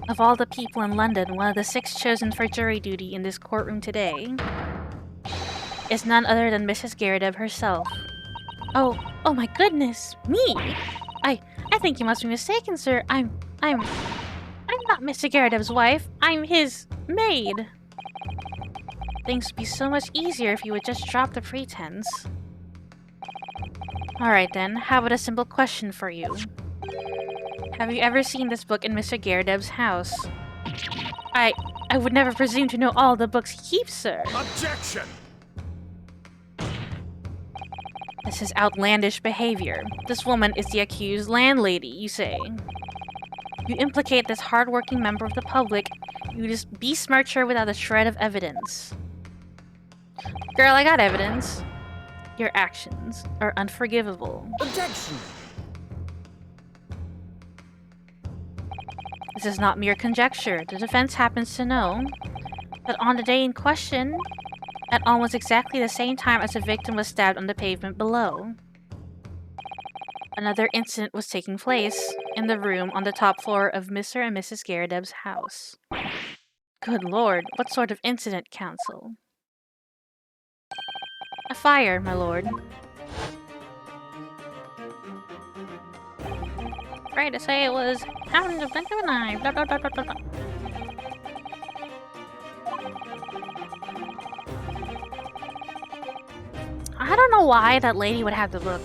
Of all the people in London, one of the 6 chosen for jury duty in this courtroom today is none other than Mrs. Garadeb herself. Oh my goodness, me? I think you must be mistaken, sir. I'm not Mr. Garadeb's wife. I'm his maid. Things would be so much easier if you would just drop the pretense. Alright then, how about a simple question for you? Have you ever seen this book in Mr. Garedeb's house? I would never presume to know all the books he keeps, sir. Objection! This is outlandish behavior. This woman is the accused landlady, you say. You implicate this hard-working member of the public. You just besmirch her without a shred of evidence. Girl, I got evidence. Your actions are unforgivable. Objection! This is not mere conjecture. The defense happens to know that on the day in question, at almost exactly the same time as the victim was stabbed on the pavement below, another incident was taking place in the room on the top floor of Mr. and Mrs. Garedeb's house. Good lord, what sort of incident, counsel? A fire, my lord. Right to say it was having to blink of an eye. Blah, blah, blah, blah, blah, blah. I don't know why that lady would have the book.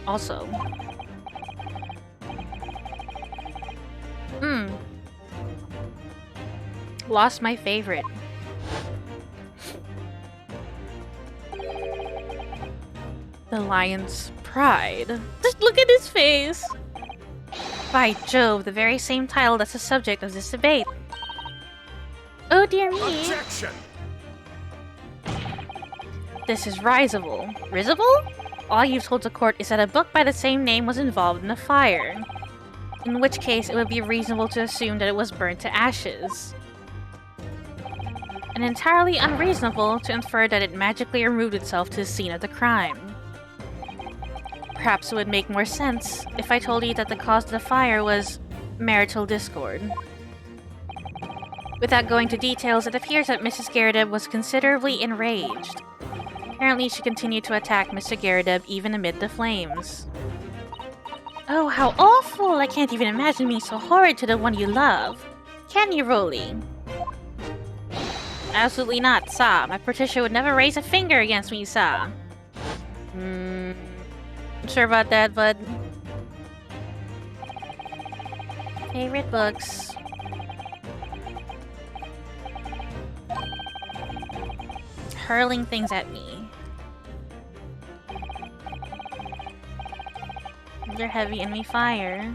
Also. Lost my favorite. The lion's pride. Just look at his face! By Jove, the very same title that's the subject of this debate. Oh dear me. Objection! This is risible. Risible? All you've told the court is that a book by the same name was involved in a fire. In which case, it would be reasonable to assume that it was burnt to ashes. And entirely unreasonable to infer that it magically removed itself to the scene of the crime. Perhaps it would make more sense if I told you that the cause of the fire was marital discord. Without going to details, it appears that Mrs. Garedeb was considerably enraged. Apparently, she continued to attack Mr. Garedeb even amid the flames. Oh, how awful! I can't even imagine being so horrid to the one you love. Can you, Rolly? Absolutely not, sir. My Patricia would never raise a finger against me, sir. I'm sure about that, bud. Favorite books. Hurling things at me. They're heavy enemy fire.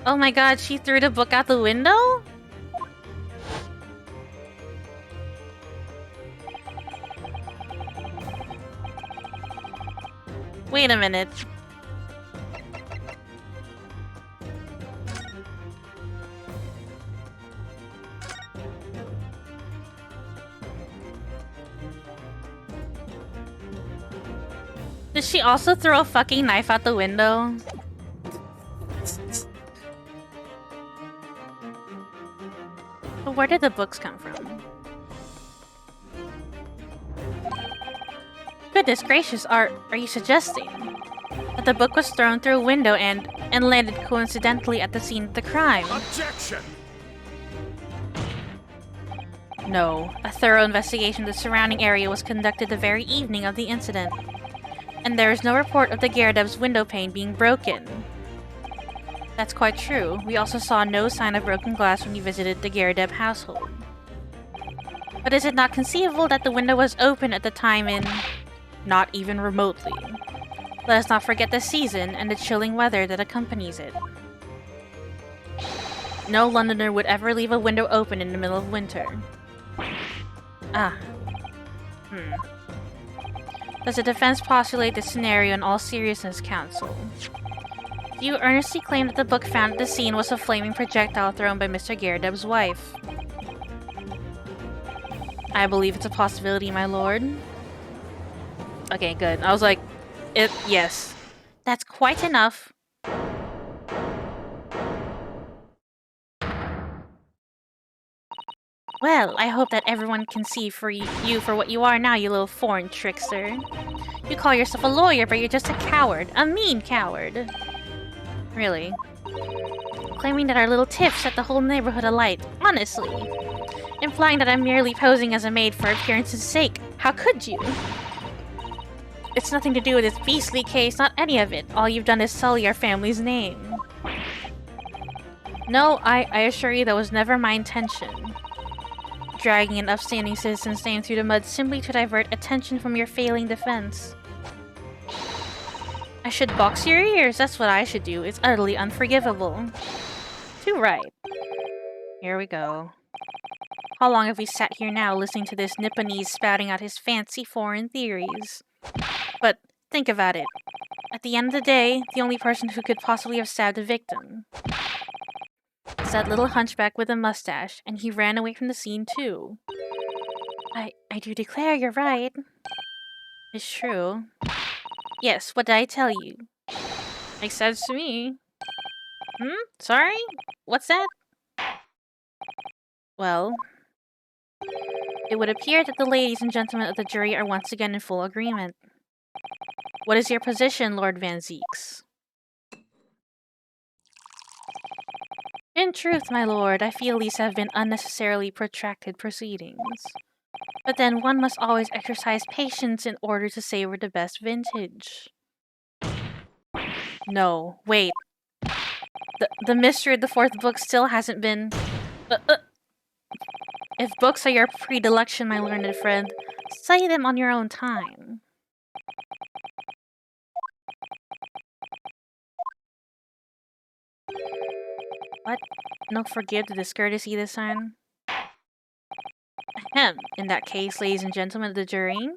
Oh my god, she threw the book out the window? Wait a minute. Did she also throw a fucking knife out the window? But where did the books come from? Goodness gracious, are you suggesting that the book was thrown through a window and landed coincidentally at the scene of the crime? Objection! No. A thorough investigation of the surrounding area was conducted the very evening of the incident. And there is no report of the Garedeb's window pane being broken. That's quite true. We also saw no sign of broken glass when we visited the Garedeb household. But is it not conceivable that the window was open at the time in... not even remotely? Let us not forget the season and the chilling weather that accompanies it. No Londoner would ever leave a window open in the middle of winter. Does the defense postulate this scenario in all seriousness, counsel? Do you earnestly claim that the book found at the scene was a flaming projectile thrown by Mr. Garedeb's wife? I believe it's a possibility, my lord. Okay, good. I was like, yes. That's quite enough. Well, I hope that everyone can see you for what you are now, you little foreign trickster. You call yourself a lawyer, but you're just a coward. A mean coward. Really. Claiming that our little tiff set the whole neighborhood alight. Honestly. Implying that I'm merely posing as a maid for appearance's sake. How could you? It's nothing to do with this beastly case, not any of it. All you've done is sully our family's name. No, I assure you that was never my intention. Dragging an upstanding citizen's name through the mud simply to divert attention from your failing defense. I should box your ears, that's what I should do. It's utterly unforgivable. Too right. Here we go. How long have we sat here now listening to this Nipponese spouting out his fancy foreign theories? But think about it. At the end of the day, the only person who could possibly have stabbed the victim is that little hunchback with a mustache, and he ran away from the scene too. I do declare you're right. It's true. Yes, what did I tell you? Makes sense to me. Sorry? What's that? Well, it would appear that the ladies and gentlemen of the jury are once again in full agreement. What is your position, Lord Van Zieks? In truth, my lord, I feel these have been unnecessarily protracted proceedings. But then one must always exercise patience in order to savor the best vintage. No, wait. The mystery of the fourth book still hasn't been... If books are your predilection, my learned friend, study them on your own time. What? No forgive the discourtesy this time? Ahem. In that case, ladies and gentlemen of the jury,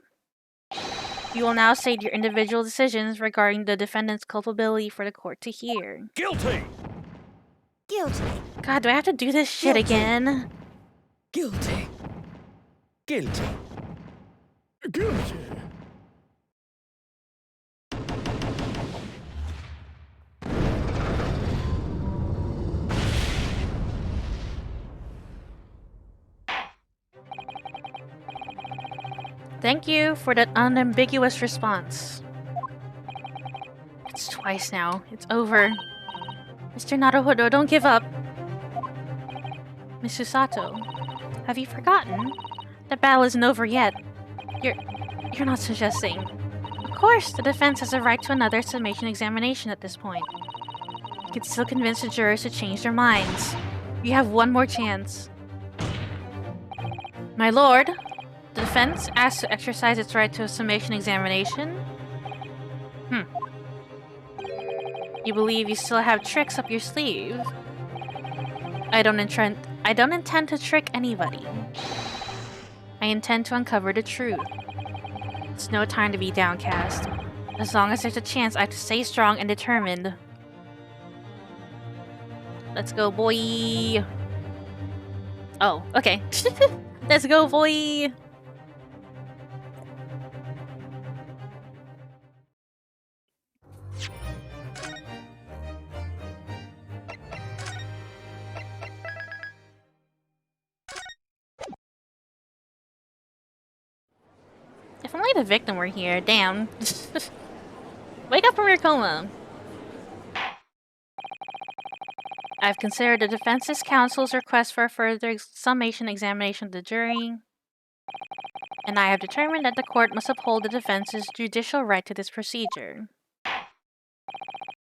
you will now state your individual decisions regarding the defendant's culpability for the court to hear. Guilty! Guilty. God, do I have to do this shit Guilty. again? Guilty. Guilty. Guilty. Thank you for that unambiguous response. It's twice now. It's over. Mr. Naruhodo, don't give up. Miss Susato, have you forgotten? The battle isn't over yet. You're not suggesting. Of course, the defense has a right to another summation examination at this point. You can still convince the jurors to change their minds. You have one more chance. My lord, the defense asks to exercise its right to a summation examination. You believe you still have tricks up your sleeve? I don't intend to trick anybody. I intend to uncover the truth. It's no time to be downcast. As long as there's a chance, I have to stay strong and determined. Let's go, boy. Oh, okay. Let's go, boy. If only the victim were here. Damn. Wake up from your coma. I've considered the defense's counsel's request for a further summation examination of the jury, and I have determined that the court must uphold the defense's judicial right to this procedure.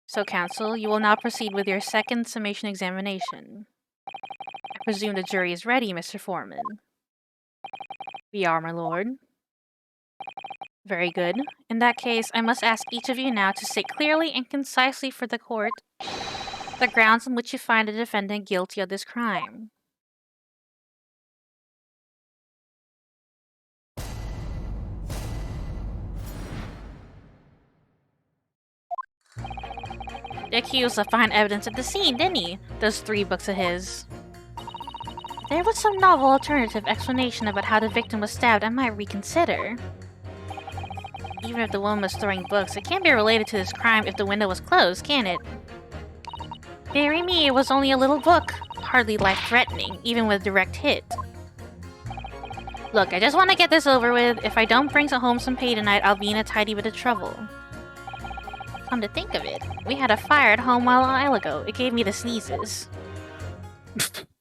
So, counsel, you will now proceed with your second summation examination. I presume the jury is ready, Mr. Foreman. We are, my lord. Very good. In that case, I must ask each of you now to state clearly and concisely for the court the grounds on which you find the defendant guilty of this crime. The accused left behind evidence at the scene, didn't he? Those 3 books of his. If there was some novel alternative explanation about how the victim was stabbed, I might reconsider. Even if the woman was throwing books, it can't be related to this crime if the window was closed, can it? Dearie me, it was only a little book. Hardly life-threatening, even with a direct hit. Look, I just want to get this over with. If I don't bring home some pay tonight, I'll be in a tidy bit of trouble. Come to think of it, we had a fire at home a while ago. It gave me the sneezes.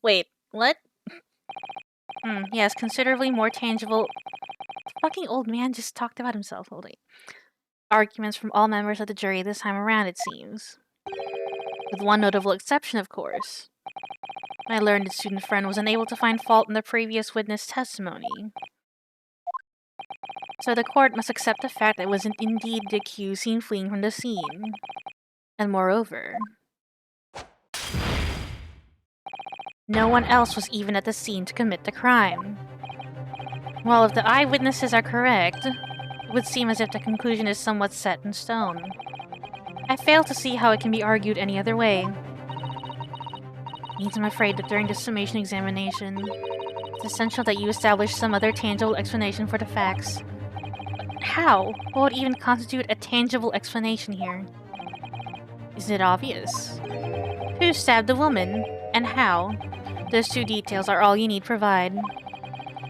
Wait, what? Yes, considerably more tangible. The fucking old man just talked about himself. Hold on. arguments from all members of the jury this time around, it seems. With one notable exception, of course. My learned student friend was unable to find fault in the previous witness testimony. So the court must accept the fact that it was indeed the accused seen fleeing from the scene. And moreover, no one else was even at the scene to commit the crime. Well, if the eyewitnesses are correct, it would seem as if the conclusion is somewhat set in stone. I fail to see how it can be argued any other way. Means I'm afraid that during the summation examination, it's essential that you establish some other tangible explanation for the facts. But how? What would even constitute a tangible explanation here? Isn't it obvious? Who stabbed the woman, and how? Those two details are all you need provide.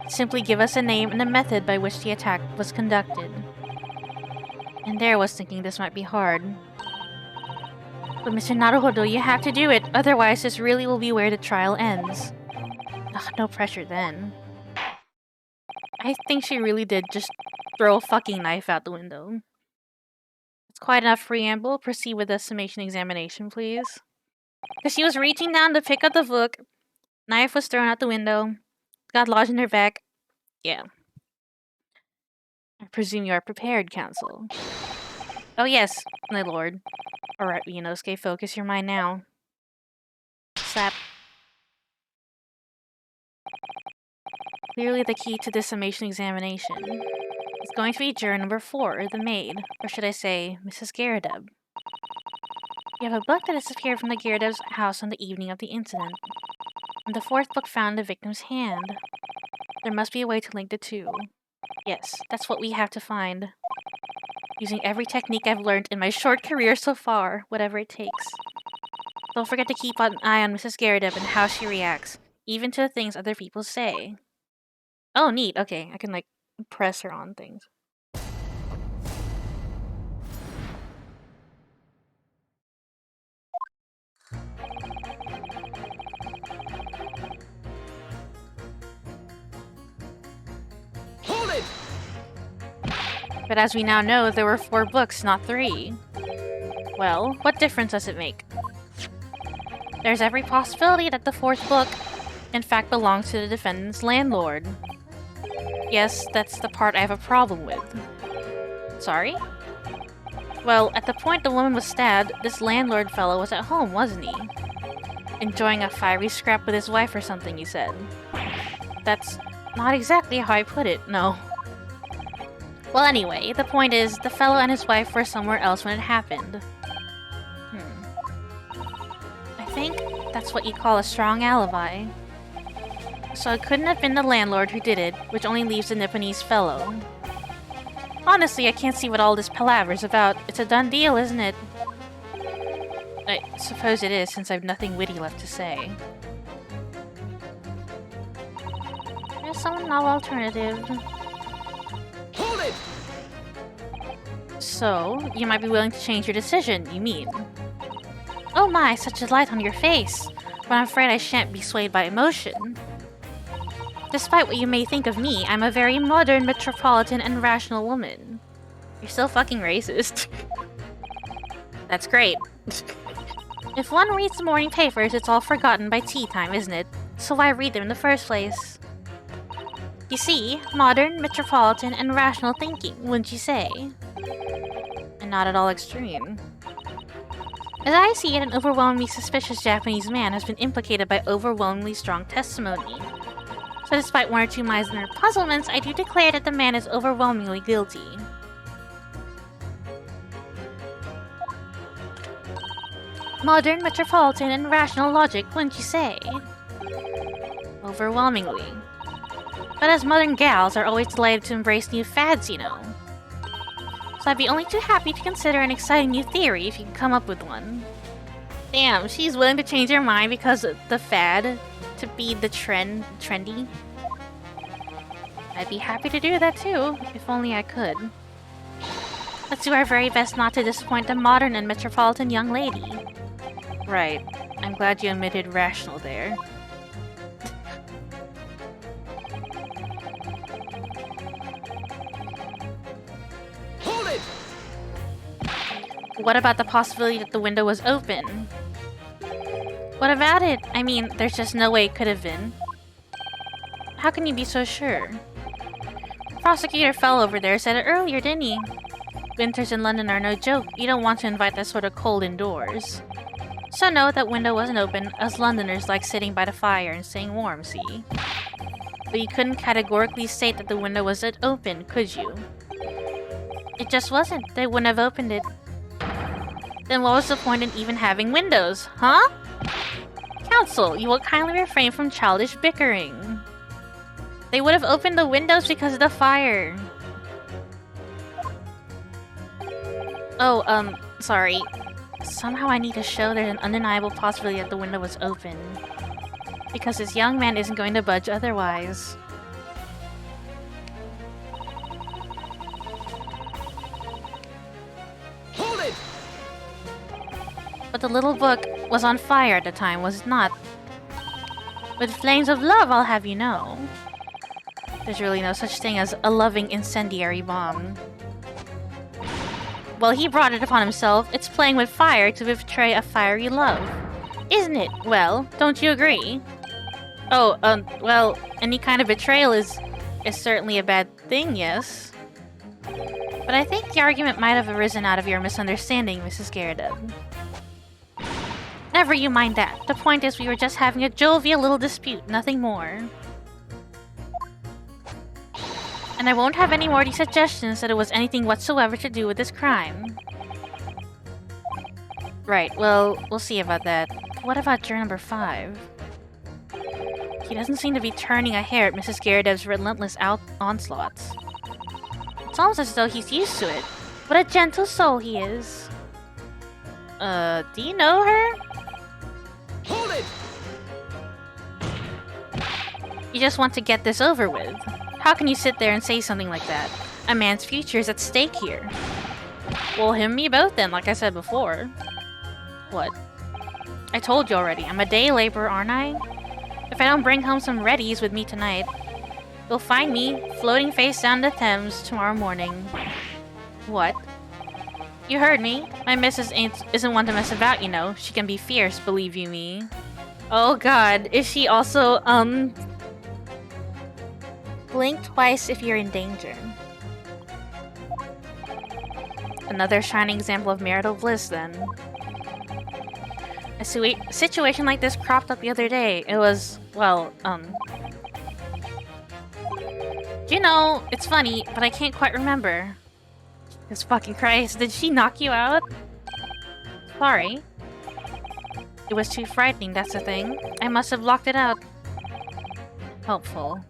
Simply give us a name and a method by which the attack was conducted. And there was thinking this might be hard. But Mr. Naruhodo, you have to do it, otherwise this really will be where the trial ends. Ugh, no pressure then. I think she really did just throw a fucking knife out the window. It's quite enough preamble. Proceed with the summation examination, please. Because she was reaching down to pick up the book, knife was thrown out the window, got lodged in her back. Yeah. I presume you are prepared, counsel. Oh yes, my lord. Alright, Inosuke, focus your mind now. Slap. Clearly the key to this summation examination is going to be juror number 4, the maid, or should I say, Mrs. Garrideb. You have a book that disappeared from the Garrideb's house on the evening of the incident, and the 4th book found in the victim's hand. There must be a way to link the two. Yes, that's what we have to find. Using every technique I've learned in my short career so far, whatever it takes. Don't forget to keep an eye on Mrs. Garrideb and how she reacts, even to the things other people say. Oh, neat. Okay, I can, like, press her on things. Hold it! But as we now know, there were 4 books, not 3. Well, what difference does it make? There's every possibility that the 4th book, in fact, belongs to the defendant's landlord. Yes, that's the part I have a problem with. Sorry? Well, at the point the woman was stabbed, this landlord fellow was at home, wasn't he? Enjoying a fiery scrap with his wife or something, you said. That's not exactly how I put it, no. Well, anyway, the point is, the fellow and his wife were somewhere else when it happened. I think that's what you call a strong alibi. So it couldn't have been the landlord who did it, which only leaves the Nipponese fellow. Honestly, I can't see what all this palaver's about. It's a done deal, isn't it? I suppose it is, since I've nothing witty left to say. There's some novel alternative. Hold it! So, you might be willing to change your decision, you mean? Oh my, such a light on your face! But I'm afraid I shan't be swayed by emotion. Despite what you may think of me, I'm a very modern, metropolitan, and rational woman. You're still fucking racist. That's great. If one reads the morning papers, it's all forgotten by tea time, isn't it? So why read them in the first place? You see, modern, metropolitan, and rational thinking, wouldn't you say? And not at all extreme. As I see it, an overwhelmingly suspicious Japanese man has been implicated by overwhelmingly strong testimony. So despite 1 or 2 minor puzzlements, I do declare that the man is overwhelmingly guilty. Modern, metropolitan, and rational logic, wouldn't you say? Overwhelmingly. But as modern gals are always delighted to embrace new fads, you know. So I'd be only too happy to consider an exciting new theory if you can come up with one. Damn, she's willing to change her mind because of the fad to be the trendy. I'd be happy to do that too, if only I could. Let's do our very best not to disappoint the modern and metropolitan young lady. Right. I'm glad you omitted rational there. Hold it! What about the possibility that the window was open? What about it? I mean, there's just no way it could have been. How can you be so sure? The prosecutor fell over there said it earlier, didn't he? Winters in London are no joke. You don't want to invite that sort of cold indoors. So no, that window wasn't open. Us Londoners like sitting by the fire and staying warm, see? But you couldn't categorically state that the window wasn't open, could you? It just wasn't. They wouldn't have opened it. Then what was the point in even having windows, huh? Counsel, you will kindly refrain from childish bickering. They would have opened the windows because of the fire. Oh, sorry. Somehow I need to show there's an undeniable possibility that the window was open. Because this young man isn't going to budge otherwise. Hold it! But the little book was on fire at the time, was it not? With flames of love, I'll have you know. There's really no such thing as a loving incendiary bomb. Well, he brought it upon himself. It's playing with fire to betray a fiery love. Isn't it? Well, don't you agree? Oh, well, any kind of betrayal is certainly a bad thing, yes? But I think the argument might have arisen out of your misunderstanding, Mrs. Garrett. Never you mind that. The point is we were just having a jovial little dispute, nothing more. And I won't have any more of these suggestions that it was anything whatsoever to do with this crime. Right, well, we'll see about that. What about juror number 5? He doesn't seem to be turning a hair at Mrs. Garridev's relentless onslaughts. It's almost as though he's used to it. What a gentle soul he is. Do you know her? Hold it! You just want to get this over with. How can you sit there and say something like that? A man's future is at stake here. Well, him and me both then, like I said before. What? I told you already, I'm a day laborer, aren't I? If I don't bring home some readies with me tonight, you'll find me floating face down the Thames tomorrow morning. What? You heard me. My missus isn't one to mess about, you know. She can be fierce, believe you me. Oh god, is she also, blink twice if you're in danger. Another shining example of marital bliss, then. A situation like this cropped up the other day. It was, well, you know, it's funny, but I can't quite remember. Jesus fucking Christ, did she knock you out? Sorry. It was too frightening, that's the thing. I must have blocked it out. Helpful.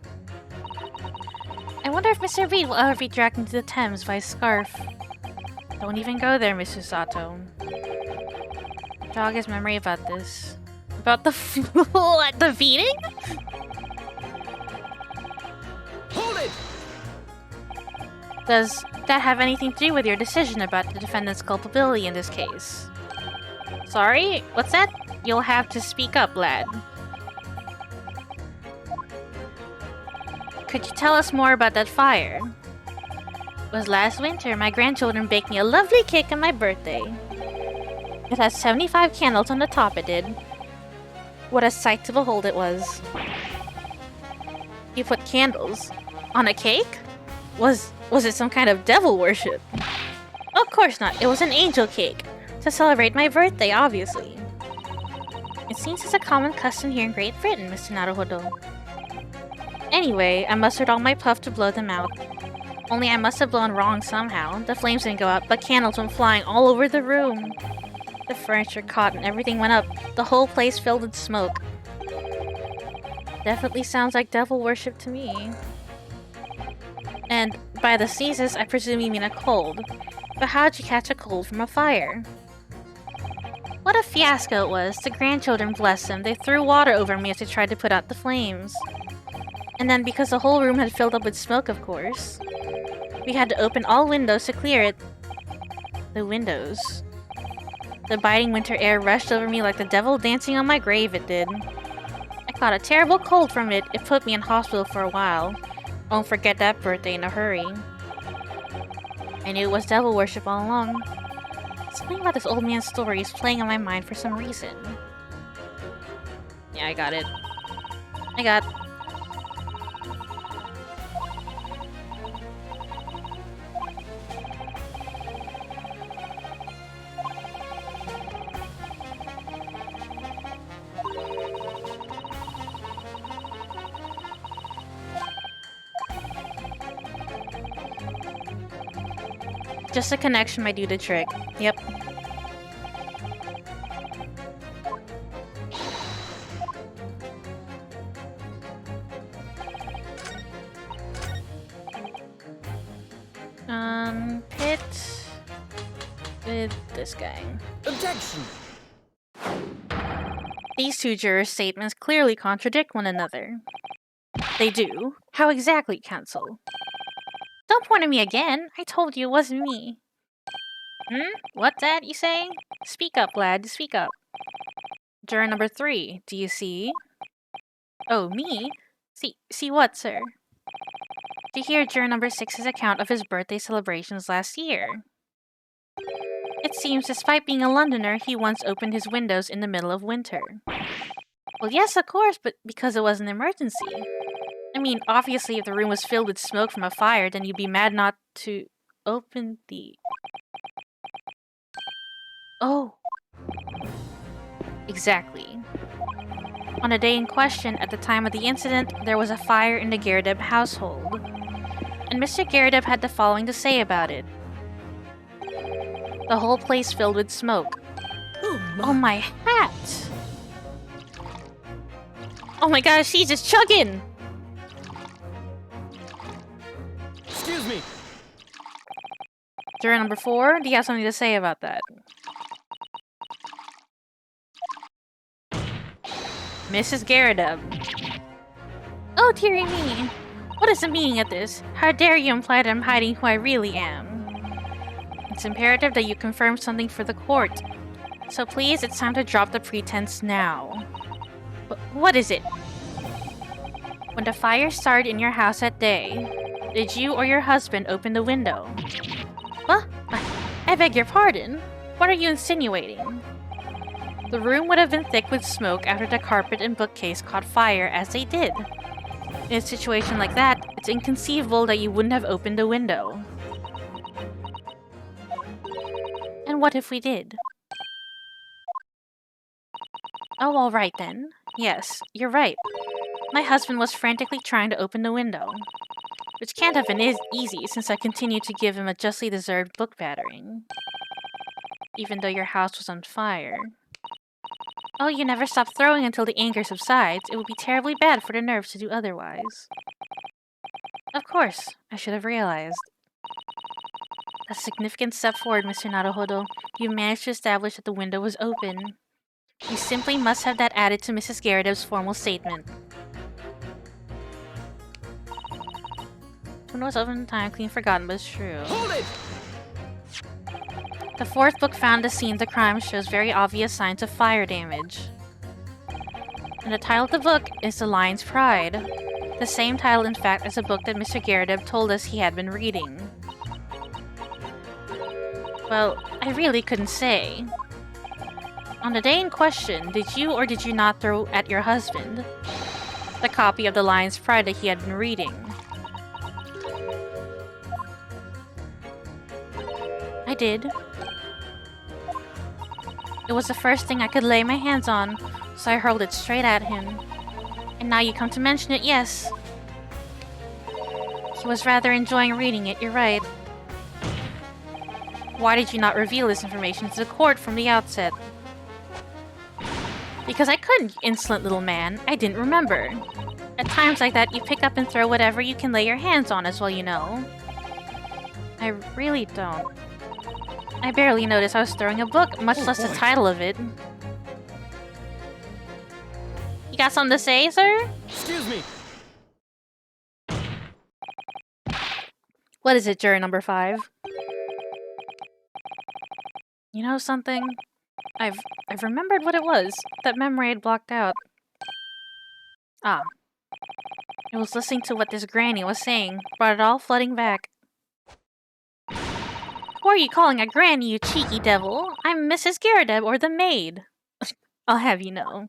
I wonder if Mr. Reed will ever be dragged into the Thames by a scarf. Don't even go there, Mr. Sato. Jog his memory about this. About the what? The beating? Hold it! Does that have anything to do with your decision about the defendant's culpability in this case? Sorry? What's that? You'll have to speak up, lad. Could you tell us more about that fire? It was last winter. My grandchildren baked me a lovely cake on my birthday. It has 75 candles on the top, it did. What a sight to behold it was. You put candles on a cake? Was it some kind of devil worship? Of course not. It was an angel cake. To celebrate my birthday, obviously. It seems it's a common custom here in Great Britain, Mr. Naruhodo. Anyway, I mustered all my puff to blow them out. Only I must have blown wrong somehow. The flames didn't go out, but candles went flying all over the room. The furniture caught and everything went up. The whole place filled with smoke. Definitely sounds like devil worship to me. And by the sneezes, I presume you mean a cold. But how'd you catch a cold from a fire? What a fiasco it was. The grandchildren, bless them, they threw water over me as they tried to put out the flames. And then because the whole room had filled up with smoke, of course, we had to open all windows to clear it. The windows. The biting winter air rushed over me like the devil dancing on my grave, it did. I caught a terrible cold from it. It put me in hospital for a while. Won't forget that birthday in a hurry. I knew it was devil worship all along. Something about this old man's story is playing on my mind for some reason. Yeah, I got it. I got... Just a connection might do the trick. Yep. Pit with this guy. Objection! These two jurors' statements clearly contradict one another. They do. How exactly, counsel? Don't point at me again. I told you it wasn't me. What's that you say? Speak up, lad. Speak up. Juror number 3, do you see? Oh, me? See what, sir? To hear juror number 6's account of his birthday celebrations last year. It seems, despite being a Londoner, he once opened his windows in the middle of winter. Well, yes, of course, but because it was an emergency. I mean, obviously, if the room was filled with smoke from a fire, then you'd be mad not to open the... Oh. Exactly. On the day in question, at the time of the incident, there was a fire in the Garadeb household. And Mr. Garadeb had the following to say about it. The whole place filled with smoke. Oh, my hat! Oh my gosh, she's just chugging! Excuse me! Juror number 4, do you have something to say about that? Mrs. Garadeb. Oh, dearie me. What is the meaning of this? How dare you imply that I'm hiding who I really am? It's imperative that you confirm something for the court. So please, it's time to drop the pretense now. What is it? When the fire started in your house that day, did you or your husband open the window? Huh? I beg your pardon? What are you insinuating? The room would have been thick with smoke after the carpet and bookcase caught fire as they did. In a situation like that, it's inconceivable that you wouldn't have opened the window. And what if we did? Oh, all right then. Yes, you're right. My husband was frantically trying to open the window. Which can't have been easy since I continued to give him a justly deserved book battering. Even though your house was on fire. Oh, you never stop throwing until the anger subsides. It would be terribly bad for the nerves to do otherwise. Of course, I should have realized. A significant step forward, Mr. Naruhodo. You managed to establish that the window was open. You simply must have that added to Mrs. Garadeb's formal statement. The window was open in time, clean forgotten, but it's true. Hold it! The 4th book found the scene of the crime shows very obvious signs of fire damage. And the title of the book is The Lion's Pride. The same title, in fact, as the book that Mr. Garadeb told us he had been reading. Well, I really couldn't say. On the day in question, did you or did you not throw at your husband the copy of The Lion's Pride that he had been reading? I did. It was the first thing I could lay my hands on, so I hurled it straight at him. And now you come to mention it, yes. He was rather enjoying reading it, you're right. Why did you not reveal this information to the court from the outset? Because I couldn't, you insolent little man. I didn't remember. At times like that, you pick up and throw whatever you can lay your hands on, as well you know. I really don't. I barely noticed I was throwing a book, much less the title of it. You got something to say, sir? Excuse me! What is it, juror number 5? You know something? I've remembered what it was. That memory had blocked out. Ah. I was listening to what this granny was saying, brought it all flooding back. Who are you calling a granny, you cheeky devil? I'm Mrs. Garrideb, or the maid. I'll have you know.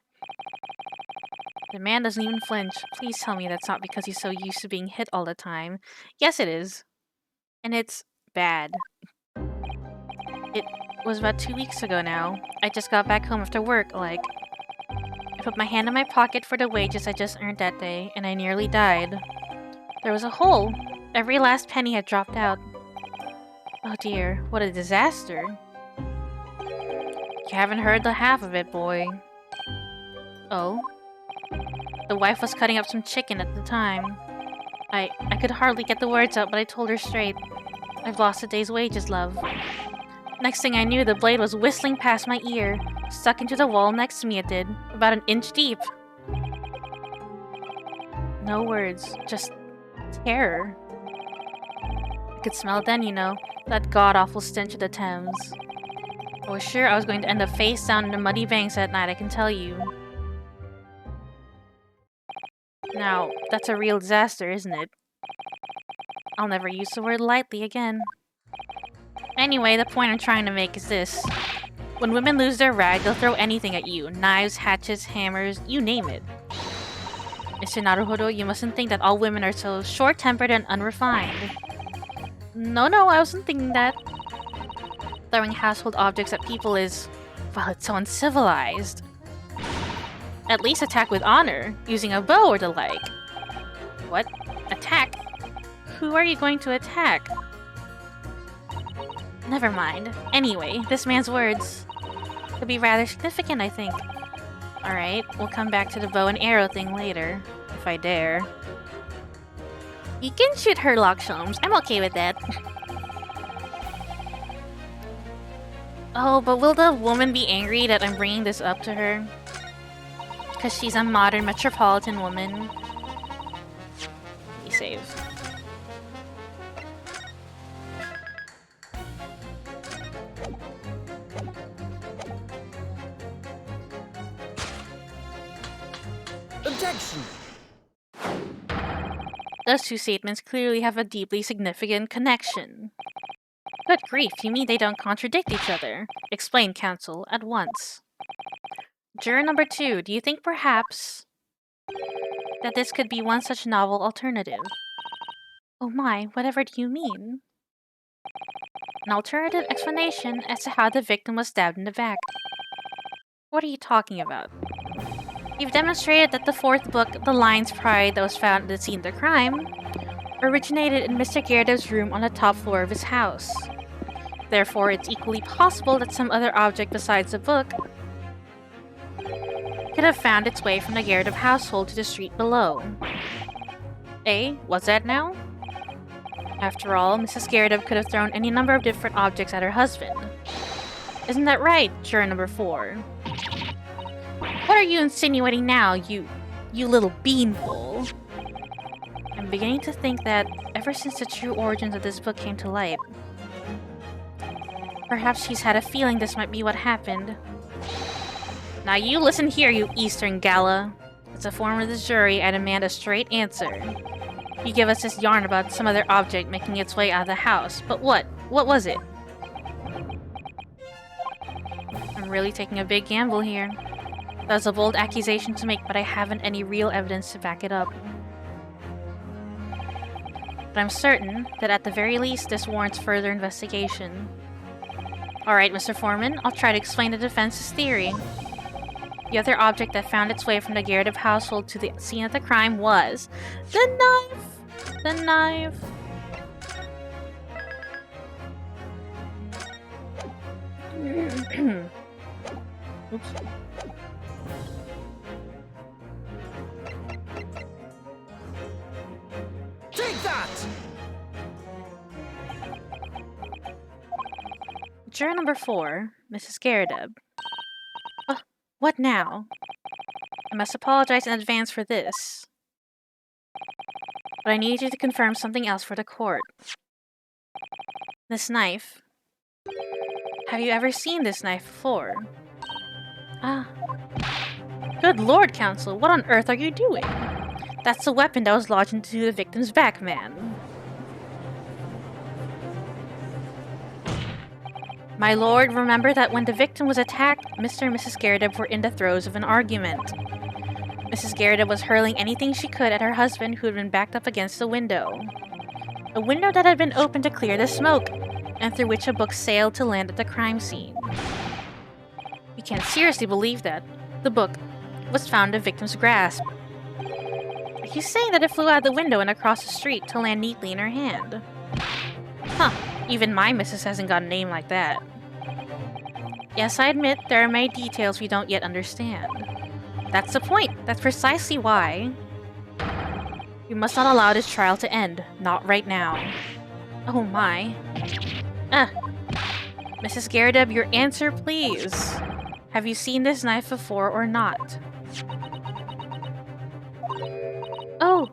The man doesn't even flinch. Please tell me that's not because he's so used to being hit all the time. Yes, it is. And it's bad. It was about 2 weeks ago now. I just got back home after work, I put my hand in my pocket for the wages I just earned that day, and I nearly died. There was a hole. Every last penny had dropped out. Oh dear, what a disaster. You haven't heard the half of it, boy. Oh? The wife was cutting up some chicken at the time. I could hardly get the words out, but I told her straight. I've lost a day's wages, love. Next thing I knew, the blade was whistling past my ear. Stuck into the wall next to me it did. About an inch deep. No words. Just terror. I could smell it then, you know. That god-awful stench of the Thames. I was sure I was going to end up face down in the muddy banks that night, I can tell you. Now, that's a real disaster, isn't it? I'll never use the word lightly again. Anyway, the point I'm trying to make is this. When women lose their rag, they'll throw anything at you. Knives, hatchets, hammers, you name it. Mr. Naruhodo, you mustn't think that all women are so short-tempered and unrefined. No, I wasn't thinking that. Throwing household objects at people is... well, it's so uncivilized. At least attack with honor, using a bow or the like. What? Attack? Who are you going to attack? Never mind. Anyway, this man's words could be rather significant, I think. Alright, we'll come back to the bow and arrow thing later, if I dare. You can shoot Herlock Sholmes. I'm okay with that. Oh, but will the woman be angry that I'm bringing this up to her? Because she's a modern metropolitan woman. Be safe. Objection! Those two statements clearly have a deeply significant connection. Good grief, you mean they don't contradict each other? Explain, counsel, at once. Juror number 2, do you think perhaps that this could be one such novel alternative? Oh my, whatever do you mean? An alternative explanation as to how the victim was stabbed in the back. What are you talking about? You've demonstrated that the 4th book, The Lion's Pride, that was found at the scene of the crime, originated in Mr. Garrideb's room on the top floor of his house. Therefore, it's equally possible that some other object besides the book could have found its way from the Garrideb household to the street below. Eh? What's that now? After all, Mrs. Garrideb could have thrown any number of different objects at her husband. Isn't that right, juror number 4? What are you insinuating now, you little beanpole? I'm beginning to think that ever since the true origins of this book came to light, perhaps she's had a feeling this might be what happened. Now you listen here, you Eastern Gala. As a former of this jury, I demand a straight answer. You give us this yarn about some other object making its way out of the house, but what? What was it? I'm really taking a big gamble here. That was a bold accusation to make, but I haven't any real evidence to back it up. But I'm certain that at the very least, this warrants further investigation. Alright, Mr. Foreman, I'll try to explain the defense's theory. The other object that found its way from the Garrideb household to the scene of the crime was... the knife! The knife! Oops. Take that! Juror number 4, Mrs. Garrideb. What now? I must apologize in advance for this. But I need you to confirm something else for the court. This knife. Have you ever seen this knife before? Ah. Good lord, counsel, what on earth are you doing? That's the weapon that was lodged into the victim's back, man. My lord, remember that when the victim was attacked, Mr. and Mrs. Garrett were in the throes of an argument. Mrs. Garrett was hurling anything she could at her husband, who had been backed up against the window. A window that had been opened to clear the smoke, and through which a book sailed to land at the crime scene. We can't seriously believe that. The book was found in the victim's grasp. Are you saying that it flew out the window and across the street to land neatly in her hand? Huh, even my missus hasn't got a name like that. Yes, I admit there are many details we don't yet understand. That's the point. That's precisely why. We must not allow this trial to end. Not right now. Oh my. Mrs. Garrett, your answer, please. Have you seen this knife before or not? Oh,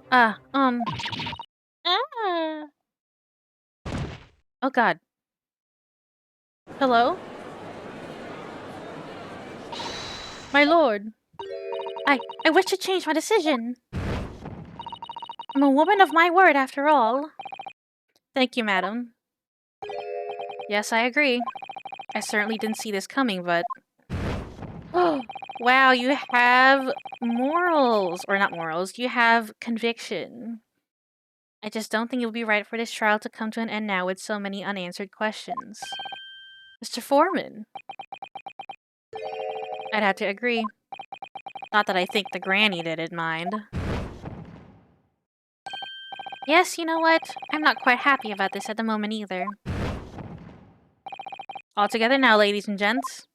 Oh god. Hello? My lord. I wish to change my decision. I'm a woman of my word, after all. Thank you, madam. Yes, I agree. I certainly didn't see this coming, but... Oh, wow, you have morals. Or not morals, you have conviction. I just don't think it would be right for this trial to come to an end now with so many unanswered questions. Mr. Foreman. I'd have to agree. Not that I think the granny didn't mind. Yes, you know what? I'm not quite happy about this at the moment either. All together now, ladies and gents.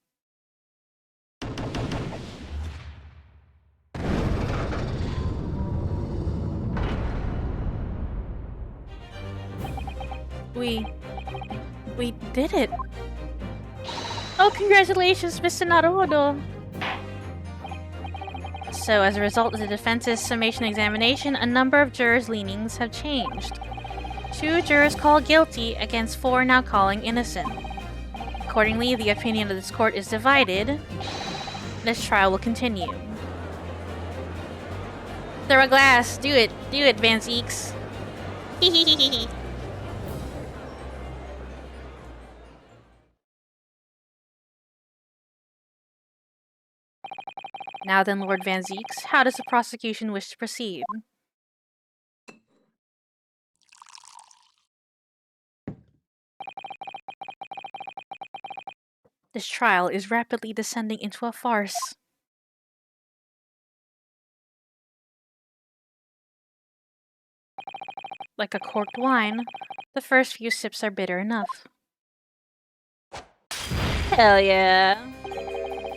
We did it. Oh, congratulations, Mr. Naruhodo. So, as a result of the defense's summation examination, a number of jurors' leanings have changed. 2 jurors call guilty against 4 now calling innocent. Accordingly, the opinion of this court is divided. This trial will continue. Throw a glass. Do it, Van Zieks. Hehehehe. Now then, Lord Van Zieks, how does the prosecution wish to proceed? This trial is rapidly descending into a farce. Like a corked wine, the first few sips are bitter enough. Hell yeah.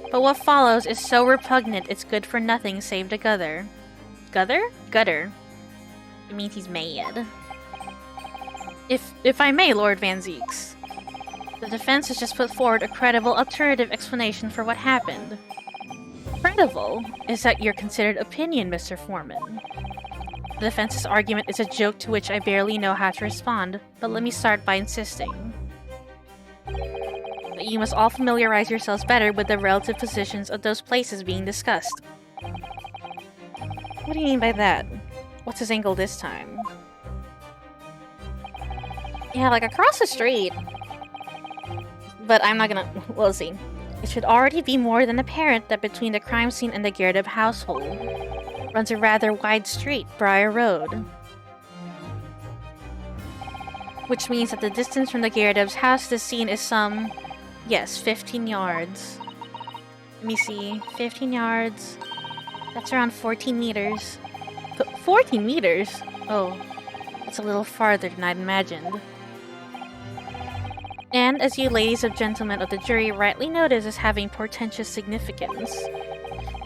But what follows is so repugnant it's good for nothing save to gutter. Gutter? It means he's mad. If I may, Lord Van Zieks. The defense has just put forward a credible alternative explanation for what happened. Credible? Is that your considered opinion, Mr. Foreman? The defense's argument is a joke to which I barely know how to respond, but let me start by insisting. But you must all familiarize yourselves better with the relative positions of those places being discussed. What do you mean by that? What's his angle this time? Yeah, like across the street. But I'm not gonna... we'll see. It should already be more than apparent that between the crime scene and the Garrett household runs a rather wide street, Briar Road. Which means that the distance from the Garrett's house to the scene is some... yes, 15 yards. Let me see. 15 yards. That's around 14 meters. 14 meters? Oh, it's a little farther than I'd imagined. And, as you ladies and gentlemen of the jury rightly notice as having portentous significance,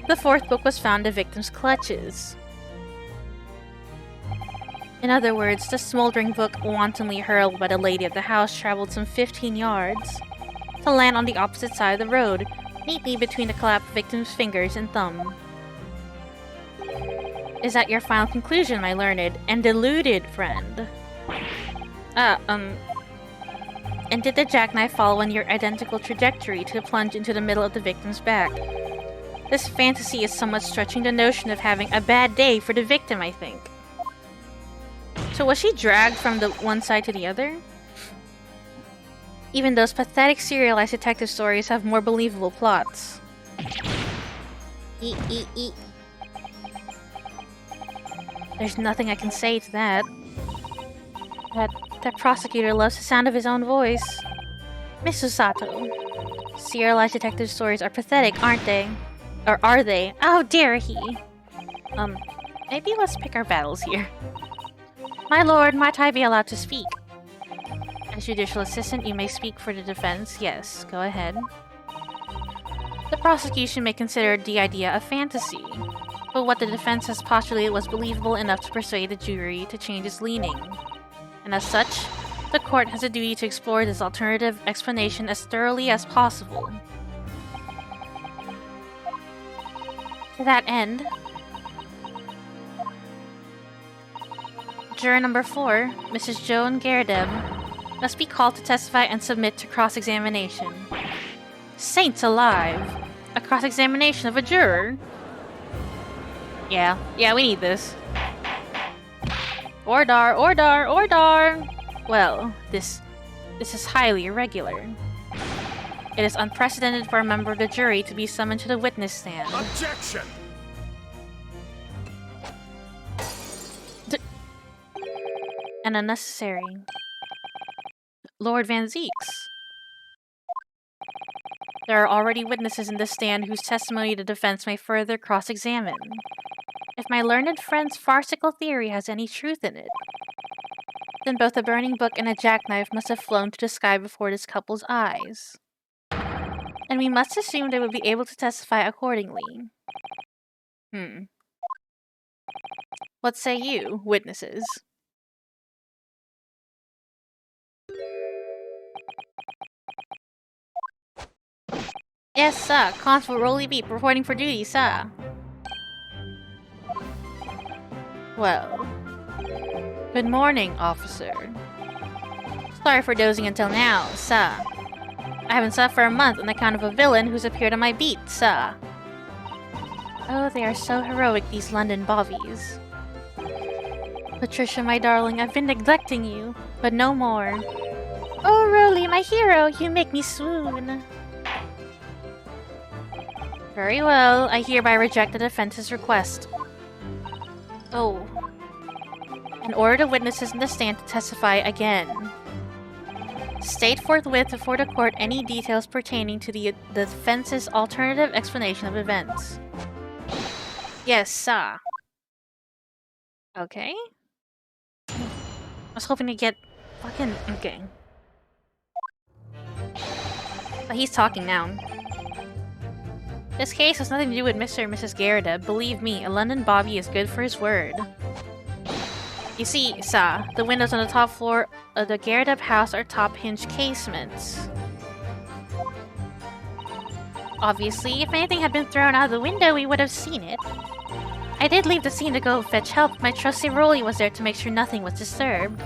the 4th book was found in the victim's clutches. In other words, the smoldering book wantonly hurled by the lady of the house traveled some 15 yards to land on the opposite side of the road, neatly between the collapsed victim's fingers and thumb. Is that your final conclusion, my learned and deluded friend? And did the jackknife follow in your identical trajectory to plunge into the middle of the victim's back? This fantasy is somewhat stretching the notion of having a bad day for the victim, I think. So was she dragged from the one side to the other? Even those pathetic serialized detective stories have more believable plots. There's nothing I can say to that. That prosecutor loves the sound of his own voice. Miss Usato, serialized detective stories are pathetic, aren't they? Or are they? How dare he? Maybe let's pick our battles here. My lord, might I be allowed to speak? As judicial assistant, you may speak for the defense. Yes, go ahead. The prosecution may consider the idea a fantasy, but what the defense has postulated was believable enough to persuade the jury to change its leaning. And as such, the court has a duty to explore this alternative explanation as thoroughly as possible. To that end, juror number 4, Mrs. Joan Garadeb, must be called to testify and submit to cross-examination. Saints alive! A cross-examination of a juror? Yeah, we need this. Ordar! Well, this is highly irregular. It is unprecedented for a member of the jury to be summoned to the witness stand. Objection! And unnecessary. Lord Van Zieks. There are already witnesses in the stand whose testimony the defense may further cross-examine. If my learned friend's farcical theory has any truth in it, then both a burning book and a jackknife must have flown to the sky before this couple's eyes. And we must assume they will be able to testify accordingly. What say you, witnesses? Yes, sir. Constable Rolly Beep reporting for duty, sir. Well, good morning, officer. Sorry for dozing until now, sir. I haven't slept for a month on account of a villain who's appeared on my beat, sir. Oh, they are so heroic, these London bobbies. Patricia, my darling, I've been neglecting you, but no more. Oh, Rolly, my hero, you make me swoon. Very well, I hereby reject the defense's request. Oh. And order the witnesses in the stand to testify again. State forthwith before the court any details pertaining to the defense's alternative explanation of events. Yes, sir. Okay. I was hoping to get fucking... Okay. But he's talking now. This case has nothing to do with Mr. and Mrs. Garadeb. Believe me, a London bobby is good for his word. You see, sir, the windows on the top floor of the Garadeb house are top-hinged casements. Obviously, if anything had been thrown out of the window, we would have seen it. I did leave the scene to go fetch help. My trusty Rolly was there to make sure nothing was disturbed.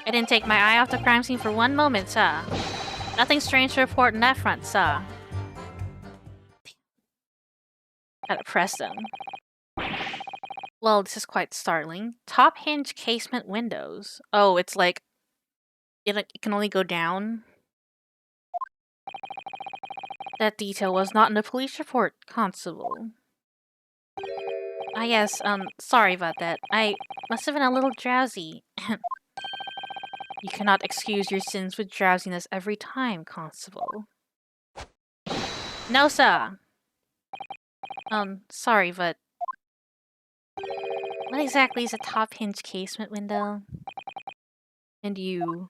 I didn't take my eye off the crime scene for one moment, sir. Nothing strange to report on that front, sir. Gotta press them. Well, this is quite startling. Top hinge casement windows. Oh, it's like... It can only go down? That detail was not in the police report, Constable. Ah yes, sorry about that. I must have been a little drowsy. You cannot excuse your sins with drowsiness every time, Constable. No, sir! Sorry, but... What exactly is a top-hinge casement window? And you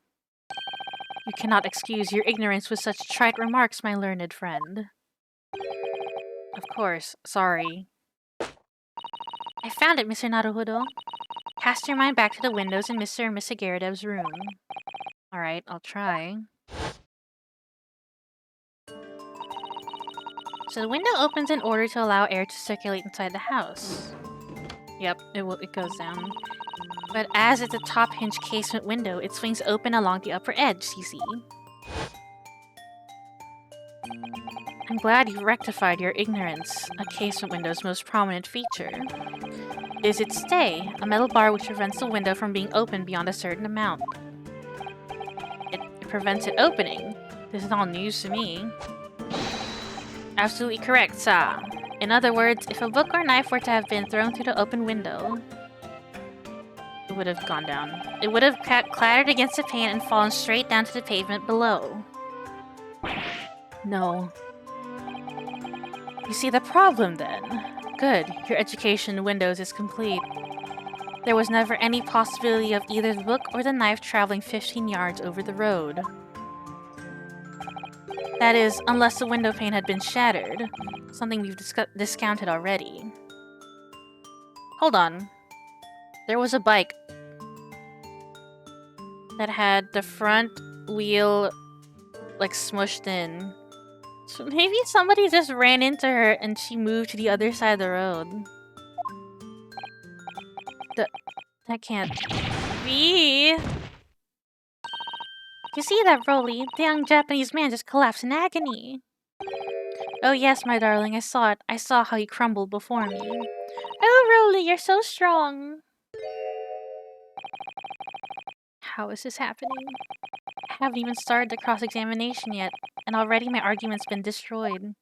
cannot excuse your ignorance with such trite remarks, my learned friend. Of course, sorry. I found it, Mr. Naruhodo. Cast your mind back to the windows in Mr. and Mrs. Garadeb's room. Alright, I'll try. So the window opens in order to allow air to circulate inside the house. Yep, it goes down. But as it's a top hinge casement window, it swings open along the upper edge, you see. I'm glad you've rectified your ignorance. A casement window's most prominent feature is its stay, a metal bar which prevents the window from being opened beyond a certain amount. It It prevents it opening. This is all news to me. Absolutely correct, sir. In other words, if a book or knife were to have been thrown through the open window, it would have gone down. It would have clattered against the pane and fallen straight down to the pavement below. No. You see the problem then? Good, your education in Windows is complete. There was never any possibility of either the book or the knife traveling 15 yards over the road. That is, unless the window pane had been shattered. Something we've discounted already. Hold on. There was a bike that had the front wheel, like, smushed in. So maybe somebody just ran into her and she moved to the other side of the road. That can't be. You see that, Rolly? The young Japanese man just collapsed in agony. Oh yes, my darling, I saw it. I saw how he crumbled before me. Oh, Rolly, you're so strong. How is this happening? I haven't even started the cross-examination yet, and already my argument's been destroyed.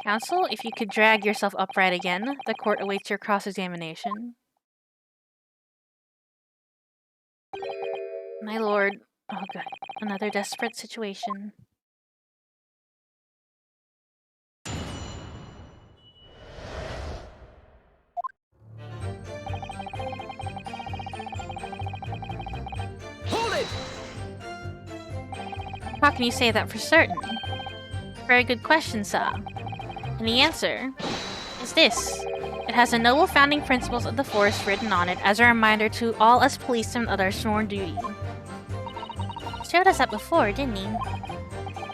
Counsel, if you could drag yourself upright again, the court awaits your cross-examination. My lord. Oh god, another desperate situation. Hold it! How can you say that for certain? Very good question, sir. And the answer is this. It has the noble founding principles of the force written on it as a reminder to all us policemen of our sworn duty. He showed us that before, didn't he?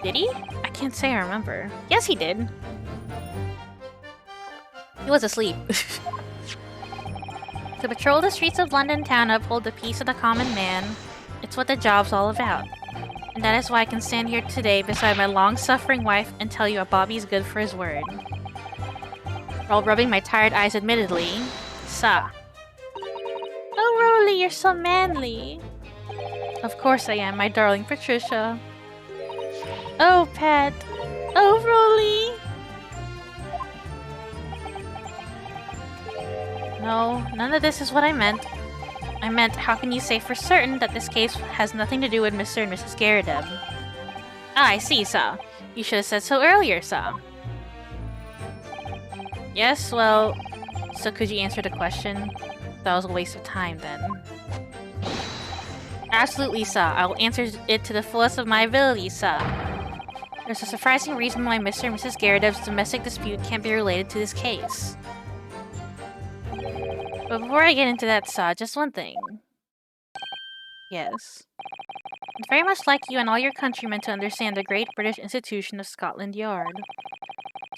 Did he? I can't say I remember. Yes, he did. He was asleep. To patrol the streets of London town to uphold the peace of the common man. It's what the job's all about. And that is why I can stand here today beside my long-suffering wife and tell you a Bobby's good for his word. While rubbing my tired eyes admittedly, Sa. Oh, Rolly, you're so manly. Of course I am, my darling Patricia. Oh, Pat. Oh, Rolly. No, none of this is what I meant. I meant, how can you say for certain that this case has nothing to do with Mr. and Mrs. Garadeb? Ah, I see, Sa. You should have said so earlier, Sa. Yes, well, so could you answer the question? That was a waste of time, then. Absolutely, Sa. I will answer it to the fullest of my ability, Sa. There's a surprising reason why Mr. and Mrs. Garadeb's domestic dispute can't be related to this case. But before I get into that, Sa, just one thing. Yes. I'd very much like you and all your countrymen to understand the great British institution of Scotland Yard.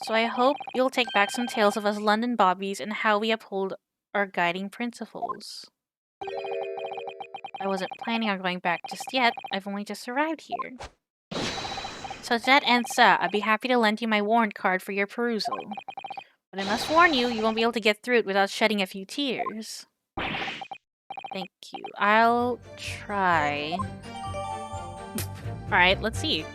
So I hope you'll take back some tales of us London bobbies and how we uphold our guiding principles. I wasn't planning on going back just yet. I've only just arrived here. So to that end, Sa, I'd be happy to lend you my warrant card for your perusal. But I must warn you, you won't be able to get through it without shedding a few tears. Thank you. I'll try. Alright, let's see.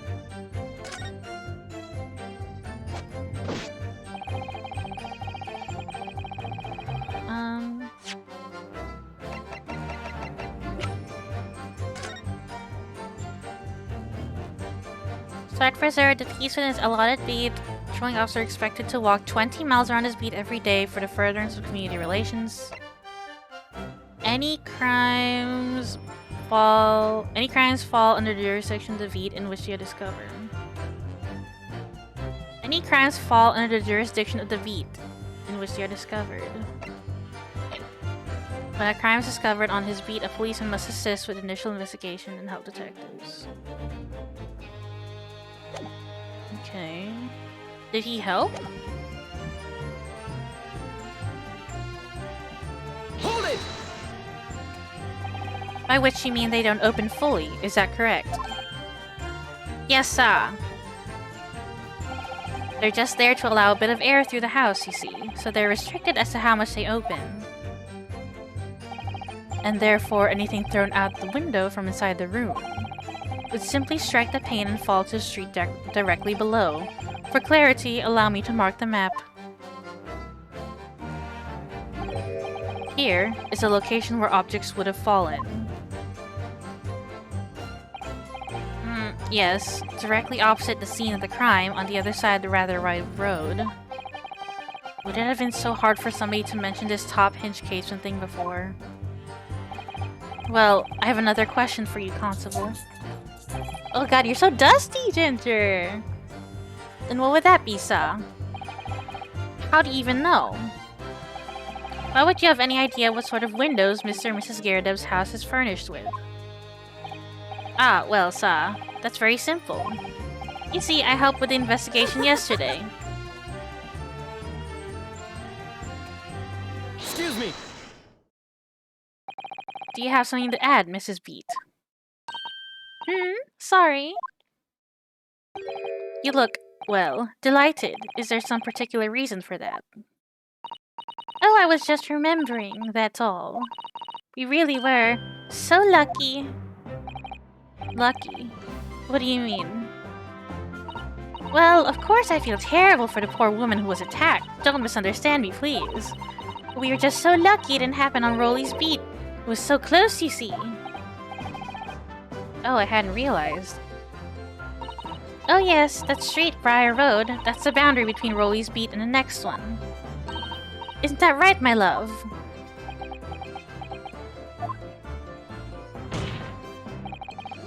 Strike Preserve, the piece within his allotted beat. Patrolling officer expected to walk 20 miles around his beat every day for the furtherance of community relations. Any crimes fall under the jurisdiction of the beat in which you are discovered. Any crimes fall under the jurisdiction of the beat in which they are discovered. When a crime is discovered on his beat, a policeman must assist with initial investigation and help detectives. Okay. Did he help? Hold it! By which you mean they don't open fully, is that correct? Yes, sir. They're just there to allow a bit of air through the house, you see, so they're restricted as to how much they open. and therefore anything thrown out the window from inside the room would simply strike the pane and fall to the street directly below. For clarity, allow me to mark the map. Here is a location where objects would have fallen. Yes, directly opposite the scene of the crime, on the other side of the rather wide road. Would it have been so hard for somebody to mention this top hinge casement thing before? Well, I have another question for you, Constable. Oh god, you're so dusty, Ginger! Then what would that be, Sa? How do you even know? Why would you have any idea what sort of windows Mr. and Mrs. Garadev's house is furnished with? Ah, well, Sa, that's very simple. You see, I helped with the investigation yesterday. Excuse me. Do you have something to add, Mrs. Beat? Sorry. You look, well, delighted. Is there some particular reason for that? Oh, I was just remembering, that's all. We really were so lucky. Lucky? What do you mean? Well, of course I feel terrible for the poor woman who was attacked. Don't misunderstand me, please. We were just so lucky it didn't happen on Rolly's beat. It was so close, you see. Oh, I hadn't realized. Oh yes, that street, Briar Road, that's the boundary between Rolly's beat and the next one. Isn't that right, my love?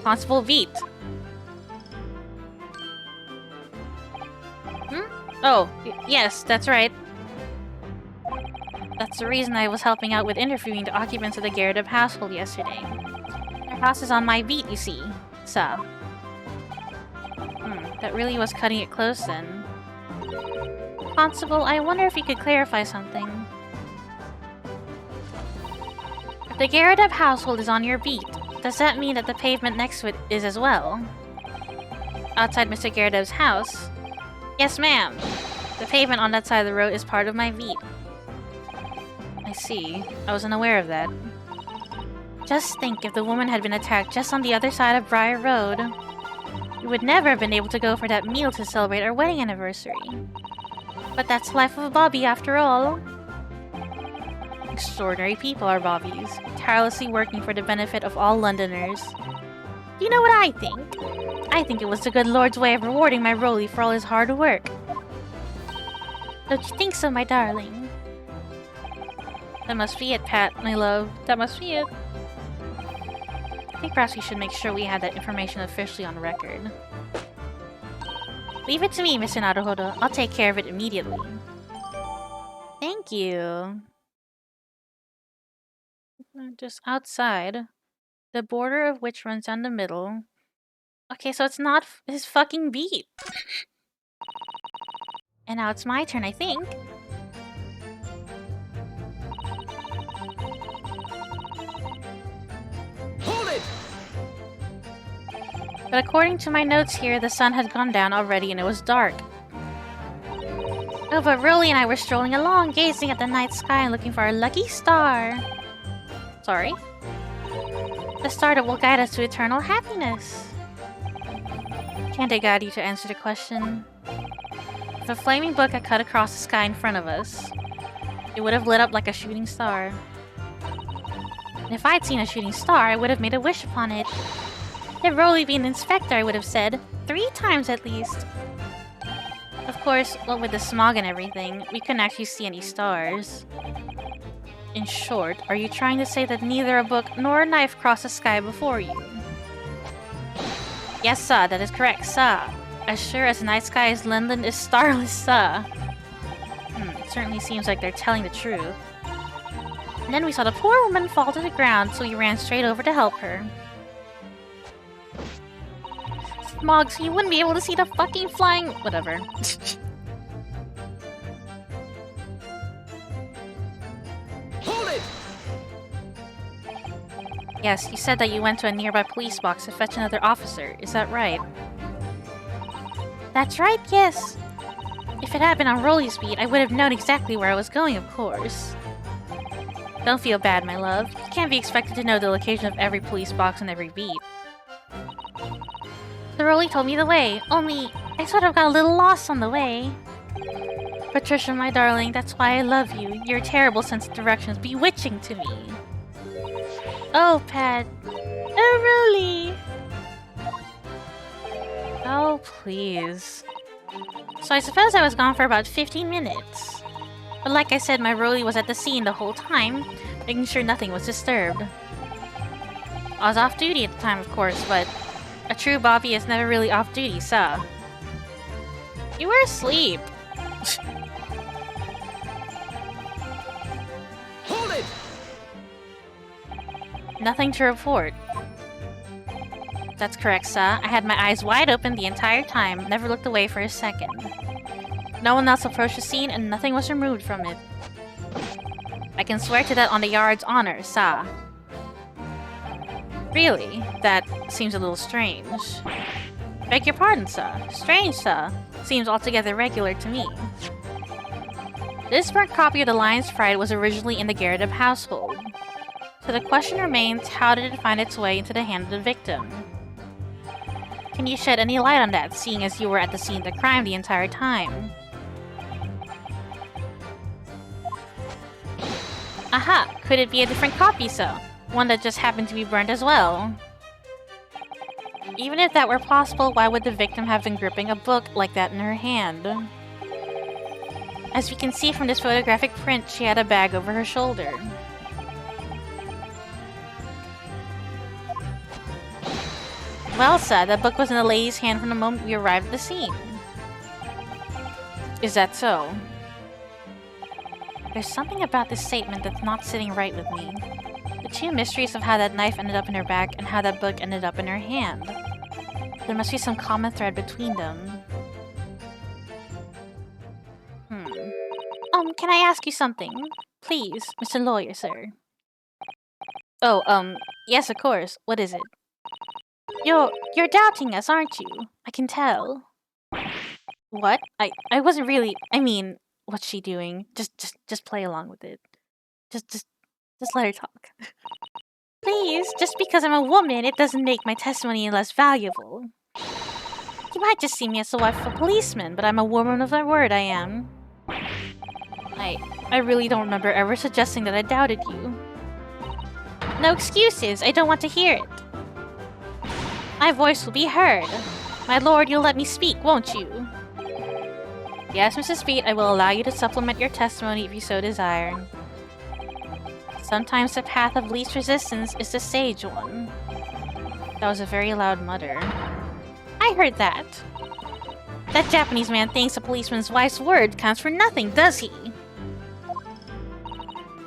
Constable Beat. Oh, yes, that's right. That's the reason I was helping out with interviewing the occupants of the Garadev household yesterday. Their house is on my beat, you see. So. That really was cutting it close then. Constable, I wonder if you could clarify something. If the Garadev household is on your beat, does that mean that the pavement next to it is as well? Outside Mr. Garadev's house? Yes, ma'am. The pavement on that side of the road is part of my beat. I see. I wasn't aware of that. Just think if the woman had been attacked just on the other side of Briar Road. We would never have been able to go for that meal to celebrate our wedding anniversary. But that's the life of a Bobby after all. Extraordinary people are Bobbies, tirelessly working for the benefit of all Londoners. You know what I think? I think it was the good Lord's way of rewarding my Rolly for all his hard work. Don't you think so, my darling? That must be it, Pat, my love. That must be it. I think perhaps we should make sure we have that information officially on record. Leave it to me, Mr. Naruhodo. I'll take care of it immediately. Thank you. Just outside. The border of which runs down the middle. Okay, so it's not his fucking beat. And now it's my turn, I think. Hold it! But according to my notes here, the sun had gone down already and it was dark. Oh, but Rolly and I were strolling along, gazing at the night sky and looking for our lucky star. Sorry? The star that will guide us to eternal happiness. Can't I guide you to answer the question? If a flaming book had cut across the sky in front of us, it would have lit up like a shooting star. And if I'd seen a shooting star, I would have made a wish upon it. If Rolly being an inspector, I would have said, 3 times at least. Of course, what with the smog and everything, we couldn't actually see any stars. In short, are you trying to say that neither a book nor a knife crossed the sky before you? Yes, sir, that is correct, sir. As sure as the night sky is London is starless, sir. It certainly seems like they're telling the truth. And then we saw the poor woman fall to the ground, so we ran straight over to help her. Smog, so you wouldn't be able to see the fucking flying... Whatever. Hold it! Yes, you said that you went to a nearby police box to fetch another officer. Is that right? That's right, yes. If it had been on Rolly's beat, I would have known exactly where I was going, of course. Don't feel bad, my love. You can't be expected to know the location of every police box and every beat. The Rolly told me the way, only I sort of got a little lost on the way. Patricia, my darling, that's why I love you. Your terrible sense of direction is bewitching to me. Oh, Pat. Oh, Rolly. Oh, please. So I suppose I was gone for about 15 minutes. But like I said, my Rolly was at the scene the whole time, making sure nothing was disturbed. I was off duty at the time, of course, but a true Bobby is never really off duty, so. You were asleep. Hold it! Nothing to report. That's correct, sir. I had my eyes wide open the entire time, never looked away for a second. No one else approached the scene and nothing was removed from it. I can swear to that on the Yard's honor, sir. Really? That seems a little strange. Beg your pardon, sir. Strange, sir. Seems altogether regular to me. This burnt copy of the Lion's Pride was originally in the Garrett household. So the question remains, how did it find its way into the hand of the victim? Can you shed any light on that, seeing as you were at the scene of the crime the entire time? Aha! Could it be a different copy, sir? One that just happened to be burnt as well? Even if that were possible, why would the victim have been gripping a book like that in her hand? As we can see from this photographic print, she had a bag over her shoulder. Well, sir, that book was in the lady's hand from the moment we arrived at the scene. Is that so? There's something about this statement that's not sitting right with me. The two mysteries of how that knife ended up in her bag and how that book ended up in her hand. There must be some common thread between them. Can I ask you something? Please, Mr. Lawyer, sir. Oh, yes, of course. What is it? You're doubting us, aren't you? I can tell. What? I wasn't really. I mean, what's she doing? Just play along with it. Just let her talk. Please, just because I'm a woman, it doesn't make my testimony less valuable. You might just see me as the wife of a policeman, but I'm a woman of my word, I am. I really don't remember ever suggesting that I doubted you. No excuses, I don't want to hear it. My voice will be heard. My lord, you'll let me speak, won't you? Yes, Mrs. Beat, I will allow you to supplement your testimony if you so desire. Sometimes the path of least resistance is the sage one. That was a very loud mutter. I heard that. That Japanese man thinks a policeman's wife's word counts for nothing, does he?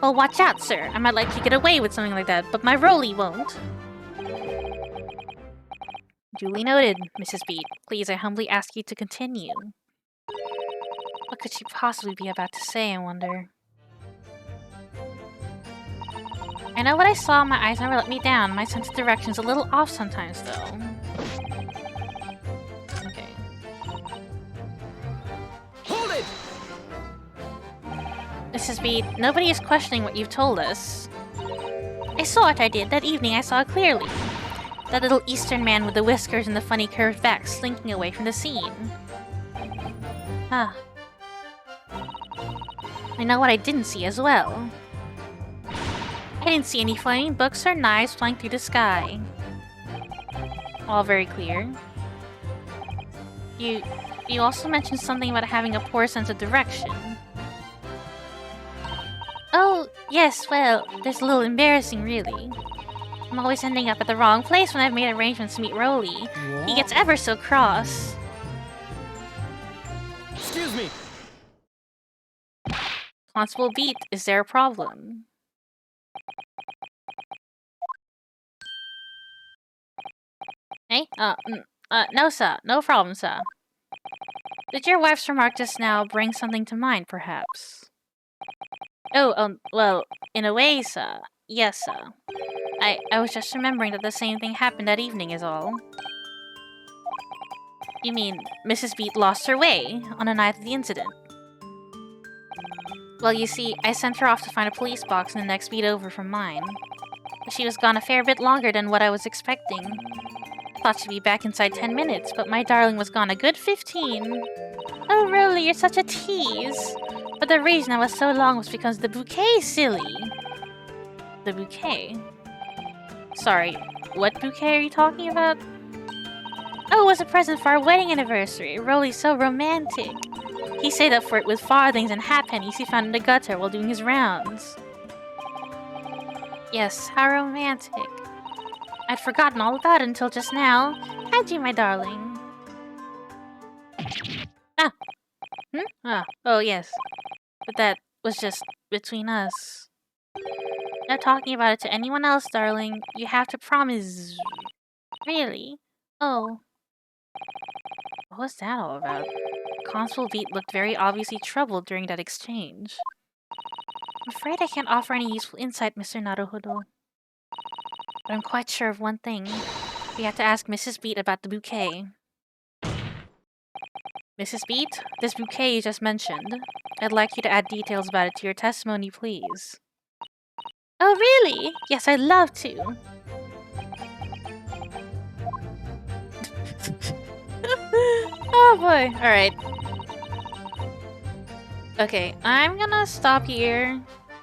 Well, watch out, sir. I might let you get away with something like that, but my Rolly won't. Duly noted, Mrs. Beat. Please, I humbly ask you to continue. What could she possibly be about to say, I wonder? I know what I saw, my eyes never let me down. My sense of direction's a little off sometimes, though. Okay. Hold it! Mrs. Beat, nobody is questioning what you've told us. I saw what I did. That evening I saw it clearly. That little Eastern man with the whiskers and the funny curved back slinking away from the scene. Ah. I know what I didn't see as well. I didn't see any flaming books or knives flying through the sky. All very clear. You also mentioned something about having a poor sense of direction. Oh, yes, well, that's a little embarrassing, really. I'm always ending up at the wrong place when I've made arrangements to meet Rolly. He gets ever so cross. Excuse me! Constable Beat, is there a problem? Hey? No, sir. No problem, sir. Did your wife's remark just now bring something to mind, perhaps? Oh, well, in a way, sir. Yes, sir. I was just remembering that the same thing happened that evening is all. You mean, Mrs. Beat lost her way on the night of the incident? Well, you see, I sent her off to find a police box in the next beat over from mine. But she was gone a fair bit longer than what I was expecting. I thought she'd be back inside 10 minutes, but my darling was gone a good 15. Oh, really? You're such a tease. But the reason I was so long was because the bouquet, silly. The bouquet? Sorry, what bouquet are you talking about? Oh, it was a present for our wedding anniversary. Rolly's so romantic. He saved up for it with farthings and halfpennies he found in the gutter while doing his rounds. Yes, how romantic. I'd forgotten all about it until just now. Had you, my darling? Ah! Ah, oh yes. But that was just between us. No talking about it to anyone else, darling. You have to promise. Really? Oh. What was that all about? Constable Beat looked very obviously troubled during that exchange. I'm afraid I can't offer any useful insight, Mr. Naruhodo. But I'm quite sure of one thing. We have to ask Mrs. Beat about the bouquet. Mrs. Beat, this bouquet you just mentioned. I'd like you to add details about it to your testimony, please. Oh, really? Yes, I'd love to. Oh boy. Alright. Okay, I'm gonna stop here.